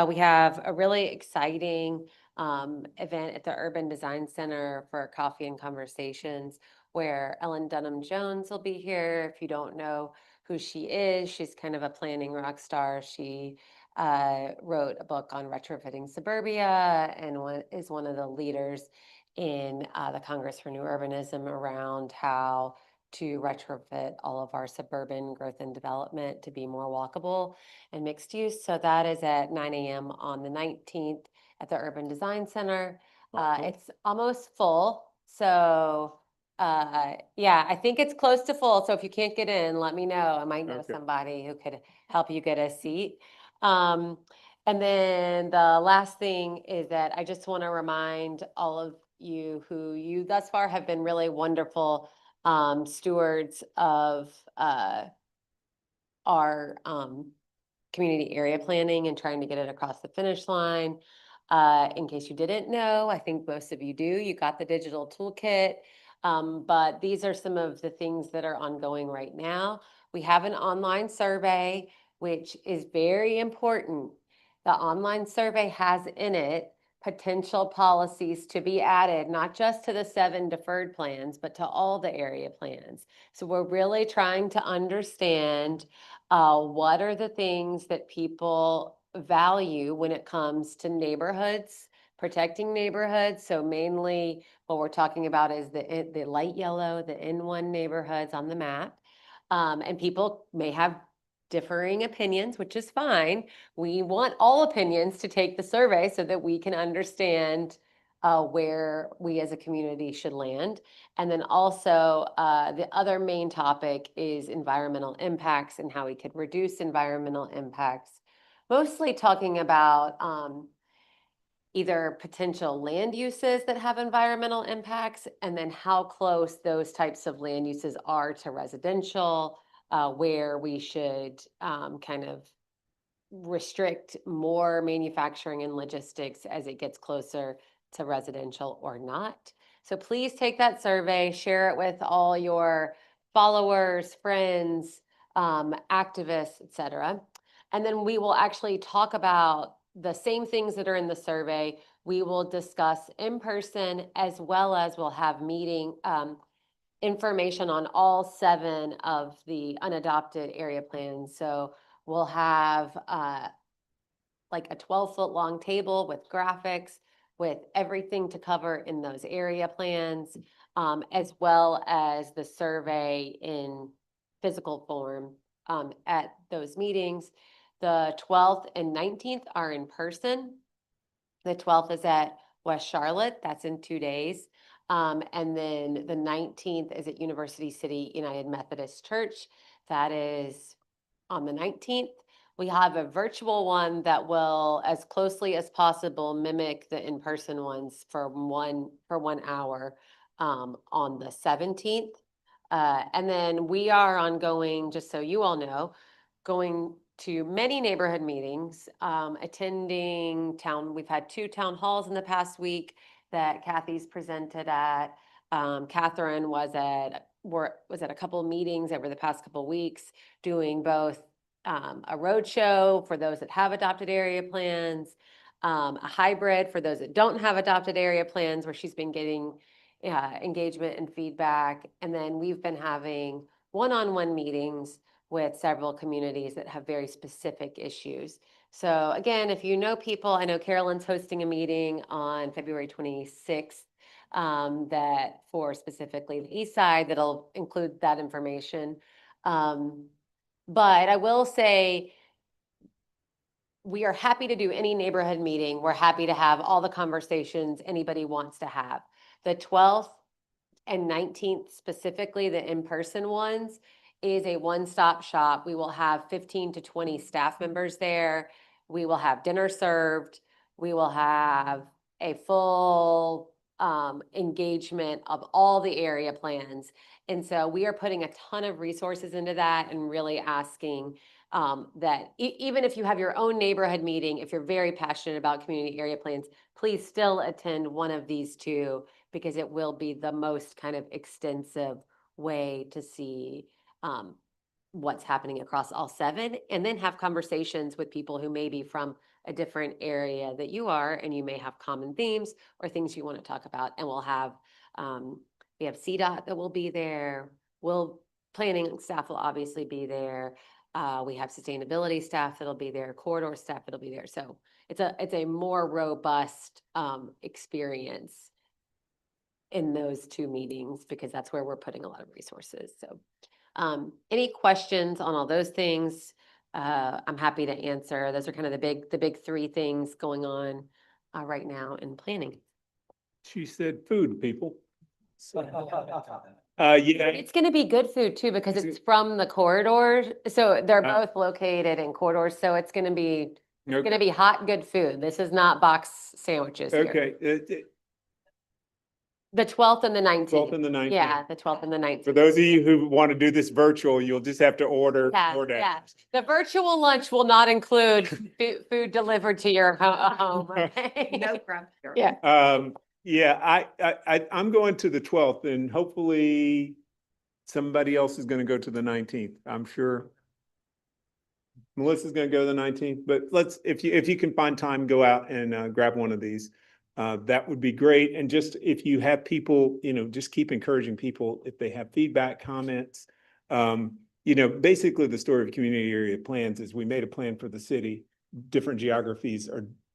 [SPEAKER 9] we have a really exciting event at the Urban Design Center for coffee and conversations, where Ellen Dunham Jones will be here. If you don't know who she is, she's kind of a planning rock star. She wrote a book on retrofitting suburbia and is one of the leaders in the Congress for New Urbanism around how to retrofit all of our suburban growth and development to be more walkable and mixed use. So that is at 9 a.m. on the 19th at the Urban Design Center. It's almost full. So yeah, I think it's close to full. So if you can't get in, let me know. I might know
[SPEAKER 1] Okay.
[SPEAKER 9] somebody who could help you get a seat. And then the last thing is that I just want to remind all of you who you thus far have been really wonderful stewards of our community area planning and trying to get it across the finish line. In case you didn't know, I think most of you do. You got the digital toolkit. But these are some of the things that are ongoing right now. We have an online survey, which is very important. The online survey has in it potential policies to be added, not just to the 7 deferred plans, but to all the area plans. So we're really trying to understand what are the things that people value when it comes to neighborhoods, protecting neighborhoods. So mainly what we're talking about is the light yellow, the N1 neighborhoods on the map. And people may have differing opinions, which is fine. We want all opinions to take the survey so that we can understand where we as a community should land. And then also the other main topic is environmental impacts and how we could reduce environmental impacts, mostly talking about either potential land uses that have environmental impacts, and then how close those types of land uses are to residential, where we should kind of restrict more manufacturing and logistics as it gets closer to residential or not. So please take that survey, share it with all your followers, friends, activists, etc. And then we will actually talk about the same things that are in the survey. We will discuss in person, as well as we'll have meeting information on all 7 of the unadopted area plans. So we'll have like a 12-foot long table with graphics, with everything to cover in those area plans, as well as the survey in physical form at those meetings. The 12th and 19th are in person. The 12th is at West Charlotte. That's in 2 days. And then the 19th is at University City United Methodist Church. That is on the 19th. We have a virtual one that will, as closely as possible, mimic the in-person ones for 1 hour on the 17th. And then we are ongoing, just so you all know, going to many neighborhood meetings, attending we've had 2 town halls in the past week that Kathy's presented at. Catherine was at a couple of meetings over the past couple of weeks, doing both a roadshow for those that have adopted area plans, a hybrid for those that don't have adopted area plans, where she's been getting engagement and feedback. And then we've been having one-on-one meetings with several communities that have very specific issues. So again, if you know people, I know Carolyn's hosting a meeting on February 26th that for specifically the East Side, that'll include that information. But I will say, we are happy to do any neighborhood meeting. We're happy to have all the conversations anybody wants to have. The 12th and 19th, specifically the in-person ones, is a one-stop shop. We will have 15 to 20 staff members there. We will have dinner served. We will have a full engagement of all the area plans. And so we are putting a ton of resources into that and really asking that even if you have your own neighborhood meeting, if you're very passionate about community area plans, please still attend one of these 2, because it will be the most kind of extensive way to see what's happening across all 7, and then have conversations with people who may be from a different area that you are, and you may have common themes or things you want to talk about. And we'll have, we have CDOT that will be there. Planning staff will obviously be there. We have sustainability staff that'll be there, corridor staff that'll be there. So it's a more robust experience in those two meetings, because that's where we're putting a lot of resources. So any questions on all those things? I'm happy to answer. Those are kind of the big three things going on right now in planning.
[SPEAKER 1] She said food, people. Yeah,
[SPEAKER 9] It's gonna be good food too, because it's from the corridors. So they're both located in corridors. So it's gonna be hot, good food. This is not box sandwiches here.
[SPEAKER 1] okay.
[SPEAKER 9] The 12th and the 19th.
[SPEAKER 1] 12th and the 19th.
[SPEAKER 9] Yeah, the 12th and the 19th.
[SPEAKER 1] For those of you who want to do this virtual, you'll just have to order
[SPEAKER 9] Yeah,
[SPEAKER 1] DoorDash.
[SPEAKER 9] yeah. The virtual lunch will not include food delivered to your home. Okay? Yeah.
[SPEAKER 1] Yeah, I'm going to the 12th, and hopefully somebody else is going to go to the 19th. I'm sure Melissa's going to go to the 19th, but if you can find time, go out and grab one of these. That would be great. And just if you have people, just keep encouraging people if they have feedback, comments. Basically the story of community area plans is we made a plan for the city. Different geographies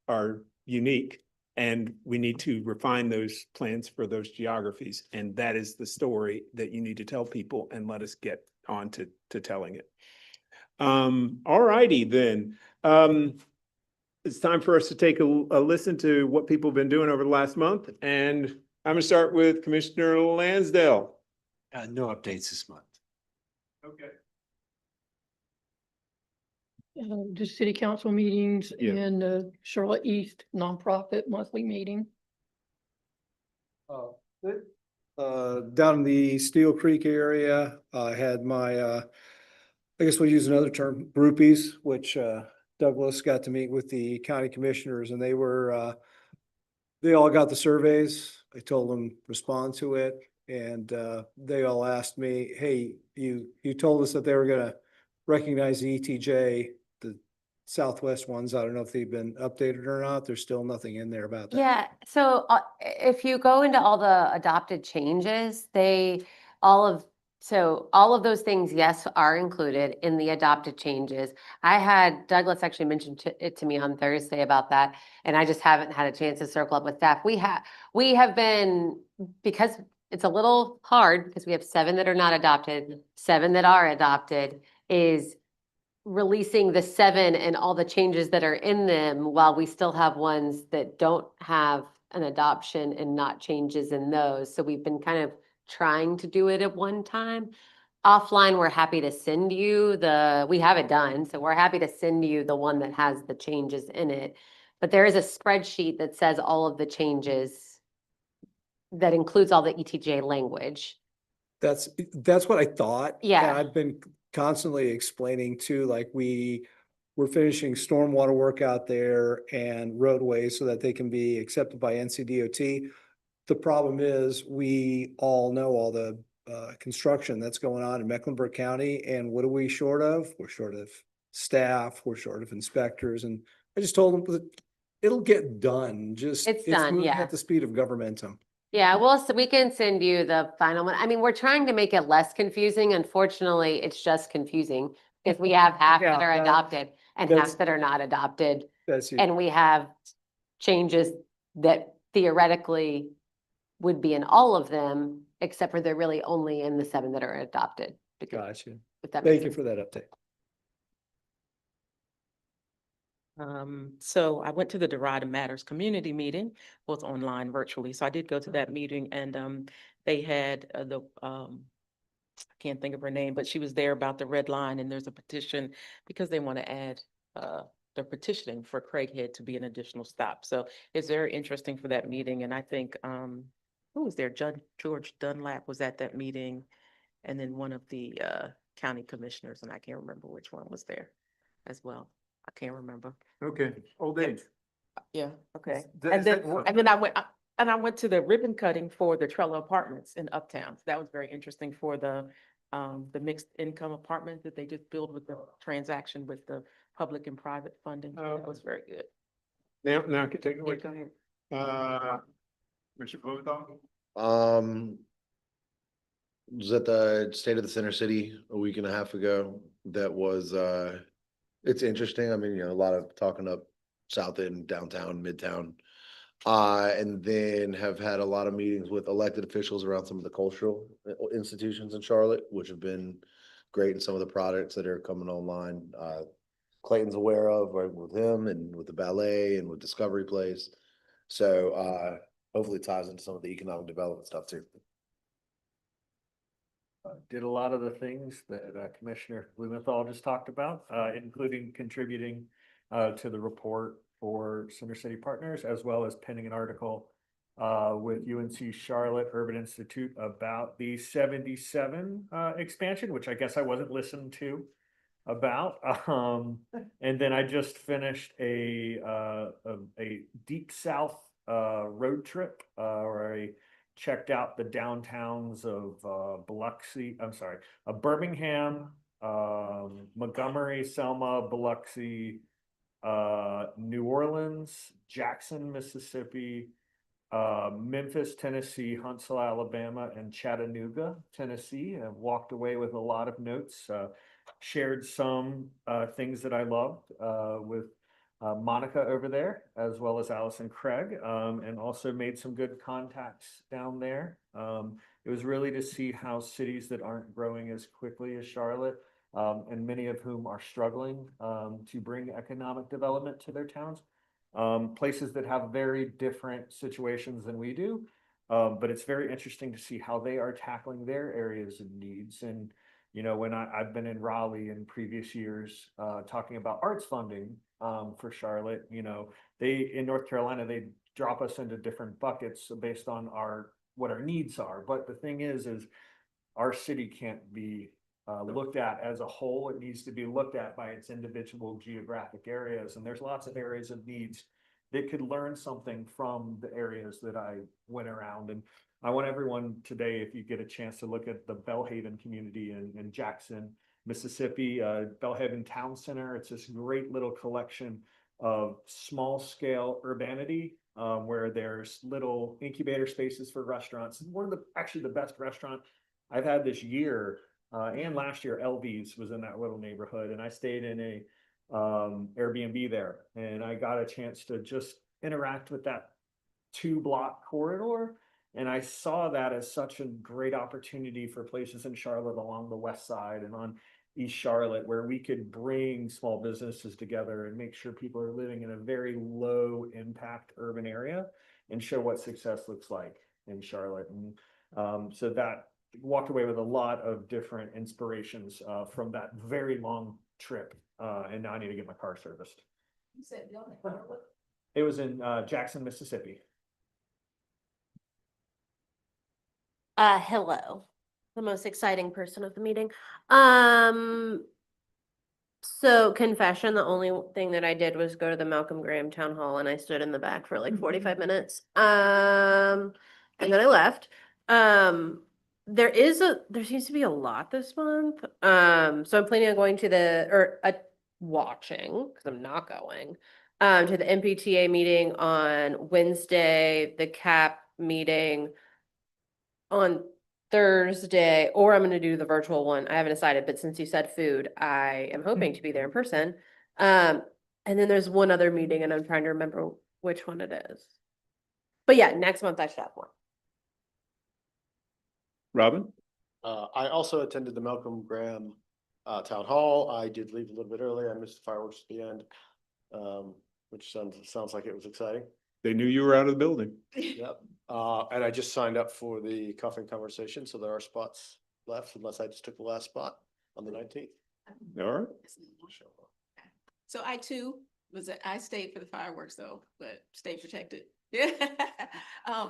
[SPEAKER 1] are unique, and we need to refine those plans for those geographies. And that is the story that you need to tell people, and let us get on to telling it. All righty then. It's time for us to take a listen to what people have been doing over the last month. And I'm going to start with Commissioner Lansdale.
[SPEAKER 11] No updates this month.
[SPEAKER 1] Okay.
[SPEAKER 12] Just city council meetings
[SPEAKER 1] Yeah.
[SPEAKER 12] and Charlotte East nonprofit monthly meeting.
[SPEAKER 5] Down in the Steel Creek area, I had my, I guess we'll use another term, groupies, which Douglas got to meet with the county commissioners, and they all got the surveys. I told them respond to it, and they all asked me, hey, you told us that they were gonna recognize the ETJ, the Southwest ones. I don't know if they've been updated or not. There's still nothing in there about that.
[SPEAKER 9] Yeah, so if you go into all the adopted changes, all of those things, yes, are included in the adopted changes. I had Douglas actually mentioned it to me on Thursday about that, and I just haven't had a chance to circle up with staff. We have been, because it's a little hard because we have 7 that are not adopted, 7 that are adopted, is releasing the 7 and all the changes that are in them while we still have ones that don't have an adoption and not changes in those. So we've been kind of trying to do it at one time. Offline, we're happy to send you we have it done, so we're happy to send you the one that has the changes in it. But there is a spreadsheet that says all of the changes that includes all the ETJ language.
[SPEAKER 5] That's what I thought.
[SPEAKER 9] Yeah.
[SPEAKER 5] And I've been constantly explaining too, like we're finishing stormwater work out there and roadways so that they can be accepted by NCDOT. The problem is we all know all the construction that's going on in Mecklenburg County, and what are we short of? We're short of staff, we're short of inspectors, and I just told them that it'll get done.
[SPEAKER 9] It's done,
[SPEAKER 5] moving
[SPEAKER 9] yeah.
[SPEAKER 5] at the speed of governmentum.
[SPEAKER 9] Yeah, we can send you the final one. I mean, we're trying to make it less confusing. Unfortunately, it's just confusing because we have half that are adopted and half that are not adopted.
[SPEAKER 5] That's it.
[SPEAKER 9] And we have changes that theoretically would be in all of them, except for they're really only in the 7 that are adopted.
[SPEAKER 5] Gotcha.
[SPEAKER 9] If that makes
[SPEAKER 5] Thank you
[SPEAKER 9] sense.
[SPEAKER 5] for that update.
[SPEAKER 2] So I went to the Dorada Matters community meeting, both online, virtually. So I did go to that meeting, and they had I can't think of her name, but she was there about the red line, and there's a petition because they want to add they're petitioning for Craighead to be an additional stop. So it's very interesting for that meeting. And I think who was there? George Dunlap was at that meeting, and then one of the county commissioners, and I can't remember which one was there as well. I can't remember.
[SPEAKER 1] Okay, old age.
[SPEAKER 2] Yeah, okay.
[SPEAKER 1] Is that-
[SPEAKER 2] And then I went to the ribbon cutting for the Trello Apartments in Uptown. So that was very interesting for the mixed income apartment that they just built with the transaction with the public and private funding. So that was very good.
[SPEAKER 1] Now I can take it away. Mr. Blumenthal?
[SPEAKER 11] Was at the State of the Center City a week and a half ago. That was, it's interesting. I mean, a lot of talking up South End, downtown, Midtown. And then have had a lot of meetings with elected officials around some of the cultural institutions in Charlotte, which have been great, and some of the products that are coming online. Clayton's aware of, right, with him and with the ballet and with Discovery Place. So hopefully it ties into some of the economic development stuff too.
[SPEAKER 10] Did a lot of the things that Commissioner Blumenthal just talked about, including contributing to the report for Center City Partners, as well as penning an article with UNC Charlotte Urban Institute about the 77 expansion, which I guess I wasn't listened to about. And then I just finished a Deep South road trip where I checked out the downtowns of Birmingham, Montgomery, Selma, Biloxi, New Orleans, Jackson, Mississippi, Memphis, Tennessee, Huntsville, Alabama, and Chattanooga, Tennessee. I've walked away with a lot of notes, shared some things that I loved with Monica over there, as well as Allison Craig, and also made some good contacts down there. It was really to see how cities that aren't growing as quickly as Charlotte, and many of whom are struggling to bring economic development to their towns, places that have very different situations than we do. But it's very interesting to see how they are tackling their areas of needs. And, when I've been in Raleigh in previous years, talking about arts funding for Charlotte, in North Carolina, they drop us into different buckets based on what our needs are. But the thing is our city can't be looked at as a whole. It needs to be looked at by its individual geographic areas. And there's lots of areas of needs that could learn something from the areas that I went around. And I want everyone today, if you get a chance, to look at the Belhaven community in Jackson, Mississippi, Belhaven Town Center. It's this great little collection of small scale urbanity, where there's little incubator spaces for restaurants. One of the best restaurant I've had this year, and last year, LV's was in that little neighborhood, and I stayed in a Airbnb there, and I got a chance to just interact with that 2-block corridor. And I saw that as such a great opportunity for places in Charlotte along the west side and on East Charlotte, where we could bring small businesses together and make sure people are living in a very low impact urban area and show what success looks like in Charlotte. And so that walked away with a lot of different inspirations from that very long trip. And now I need to get my car serviced.
[SPEAKER 7] You said
[SPEAKER 10] It was in Jackson, Mississippi.
[SPEAKER 7] hello, the most exciting person of the meeting. So confession, the only thing that I did was go to the Malcolm Graham Town Hall and I stood in the back for like 45 minutes. And then I left. There seems to be a lot this month. So I'm planning on going to watching, because I'm not going, to the MPTA meeting on Wednesday, the CAP meeting on Thursday, or I'm going to do the virtual one. I haven't decided, but since you said food, I am hoping to be there in person. And then there's one other meeting and I'm trying to remember which one it is. But yeah, next month I should have one.
[SPEAKER 1] Robin?
[SPEAKER 13] I also attended the Malcolm Graham Town Hall. I did leave a little bit early. I missed the fireworks at the end, which sounds like it was exciting.
[SPEAKER 1] They knew you were out of the building.
[SPEAKER 13] Yep. And I just signed up for the coffee conversation, so there are spots left, unless I just took the last spot on the 19th.
[SPEAKER 1] All right.
[SPEAKER 14] So I too I stayed for the fireworks though, but stay protected. Yeah.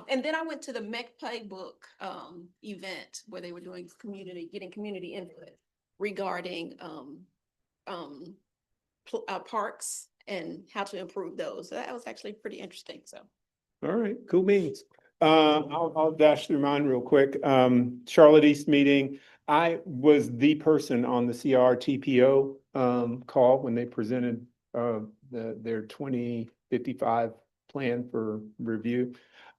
[SPEAKER 14] And then I went to the MEC Playbook event where they were doing getting community input regarding parks and how to improve those. So that was actually pretty interesting. So.
[SPEAKER 1] All right, cool beans. I'll dash through mine real quick. Charlotte East meeting. I was the person on the CRTPO call when they presented their 20 55 plan for review.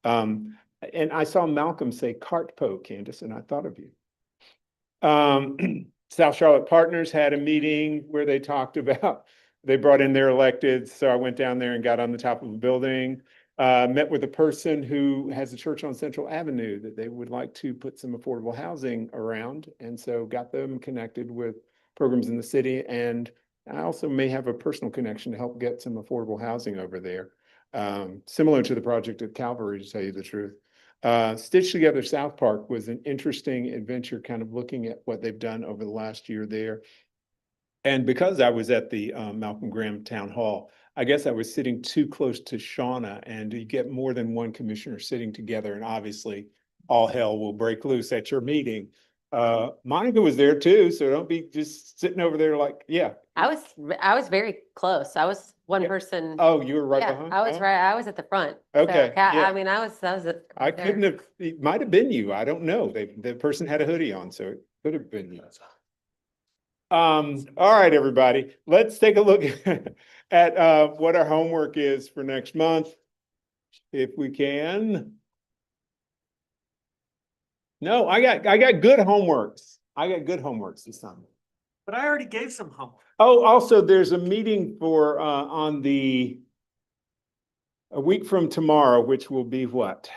[SPEAKER 1] And I saw Malcolm say Cartpo, Candace, and I thought of you. South Charlotte Partners had a meeting where they talked about, they brought in their electeds, so I went down there and got on the top of a building. Met with a person who has a church on Central Avenue that they would like to put some affordable housing around. And so got them connected with programs in the city. And I also may have a personal connection to help get some affordable housing over there. Similar to the project at Calvary, to tell you the truth. Stitch Together South Park was an interesting adventure, kind of looking at what they've done over the last year there. And because I was at the Malcolm Graham Town Hall, I guess I was sitting too close to Shauna, and you get more than one commissioner sitting together, and obviously all hell will break loose at your meeting. Monica was there too, so don't be just sitting over there like, yeah.
[SPEAKER 9] I was very close. I was one
[SPEAKER 1] Yeah.
[SPEAKER 9] person.
[SPEAKER 1] Oh, you were right
[SPEAKER 9] Yeah,
[SPEAKER 1] behind?
[SPEAKER 9] I was
[SPEAKER 1] Oh,
[SPEAKER 9] right. I was at the front. So,
[SPEAKER 1] Okay, yeah.
[SPEAKER 9] I mean, I was
[SPEAKER 1] I
[SPEAKER 9] there.
[SPEAKER 1] couldn't have, it might have been you. I don't know. The person had a hoodie on, so it could have been you. All right, everybody, let's take a look at what our homework is for next month. If we can. No, I got good homeworks. I got good homeworks this time.
[SPEAKER 10] But I already gave some homework.
[SPEAKER 1] Oh, also, there's a meeting for on a week from tomorrow, which will be what?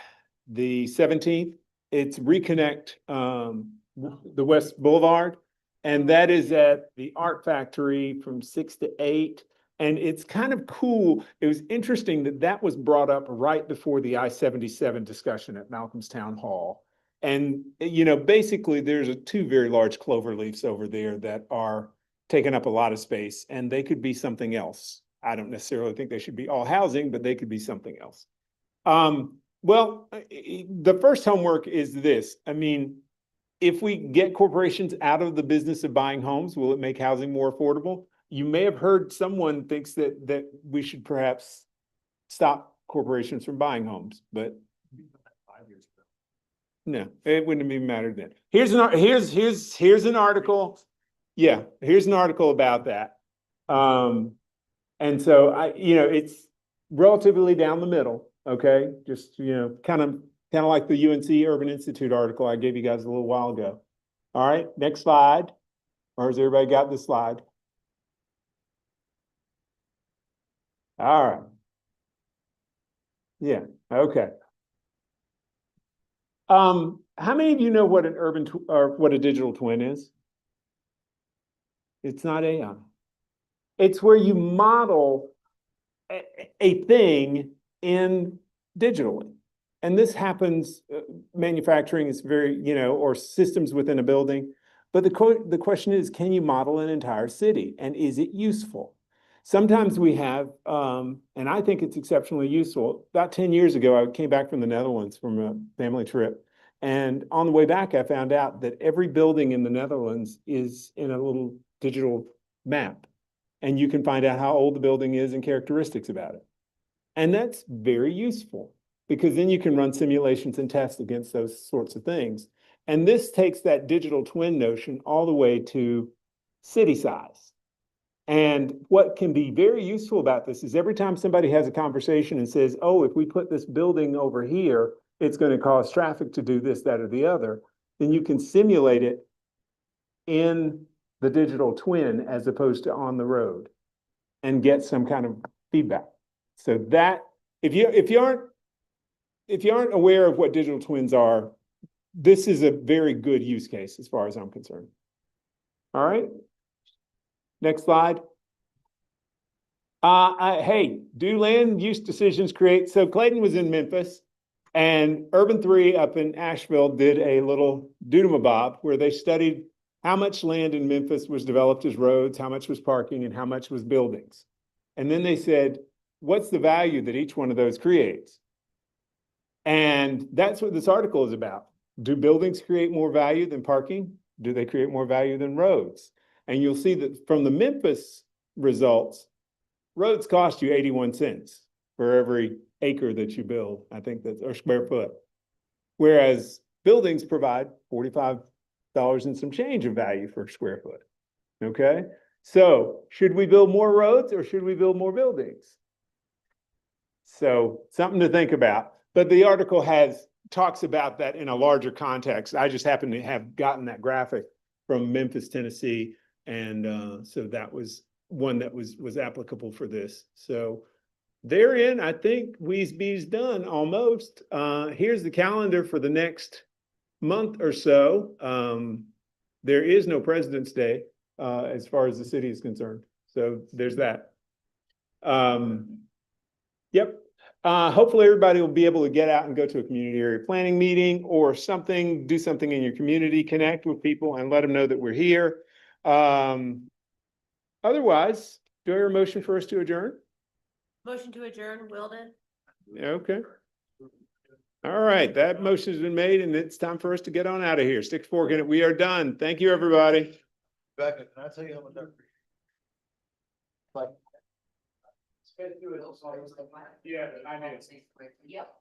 [SPEAKER 1] The 17th. It's Reconnect the West Boulevard. And that is at the Art Factory from 6 to 8. And it's kind of cool. It was interesting that that was brought up right before the I-77 discussion at Malcolm's Town Hall. And, you know, basically there's two very large clover leaves over there that are taking up a lot of space, and they could be something else. I don't necessarily think they should be all housing, but they could be something else. Well, the first homework is this. I mean, if we get corporations out of the business of buying homes, will it make housing more affordable? You may have heard someone thinks that we should perhaps stop corporations from buying homes, but
[SPEAKER 10] 5 years ago.
[SPEAKER 1] no, it wouldn't have even mattered then. Here's an article. Yeah, here's an article about that. And so it's relatively down the middle. Okay, just kind of like the UNC Urban Institute article I gave you guys a little while ago. All right, next slide. Or has everybody got this slide? All right. Yeah, okay. How many of you know what an or what a digital twin is? It's not AI. It's where you model a thing in digitally. And this happens, manufacturing is very, or systems within a building. But the question is, can you model an entire city? And is it useful? Sometimes we have, and I think it's exceptionally useful. About 10 years ago, I came back from the Netherlands from a family trip. And on the way back, I found out that every building in the Netherlands is in a little digital map. And you can find out how old the building is and characteristics about it. And that's very useful, because then you can run simulations and tests against those sorts of things. And this takes that digital twin notion all the way to city size. And what can be very useful about this is every time somebody has a conversation and says, oh, if we put this building over here, it's going to cause traffic to do this, that, or the other, then you can simulate it in the digital twin as opposed to on the road and get some kind of feedback. So that, if you aren't aware of what digital twins are, this is a very good use case as far as I'm concerned. All right. Next slide. Hey, do land use decisions create? So Clayton was in Memphis, and Urban 3 up in Asheville did a little doodle-bob where they studied how much land in Memphis was developed as roads, how much was parking, and how much was buildings. And then they said, what's the value that each one of those creates? And that's what this article is about. Do buildings create more value than parking? Do they create more value than roads? And you'll see that from the Memphis results, roads cost you 81 cents for every acre that you build, I think that's, or square foot. Whereas buildings provide $45 and some change of value per square foot. Okay, so should we build more roads or should we build more buildings? So something to think about. But the article talks about that in a larger context. I just happen to have gotten that graphic from Memphis, Tennessee. And so that was one that was applicable for this. So therein, I think Weesby's done almost. Here's the calendar for the next month or so. There is no President's Day as far as the city is concerned. So there's that. Yep. Hopefully everybody will be able to get out and go to a community area planning meeting or something, do something in your community, connect with people and let them know that we're here. Otherwise, do I hear a motion for us to adjourn?
[SPEAKER 7] Motion to adjourn, Wilden?
[SPEAKER 1] Okay. All right, that motion has been made and it's time for us to get on out of here. Stick a fork in it. We are done. Thank you, everybody.
[SPEAKER 13] Becca, can I tell you how much I appreciate? Like.
[SPEAKER 10] Yeah, I know.
[SPEAKER 8] Yep.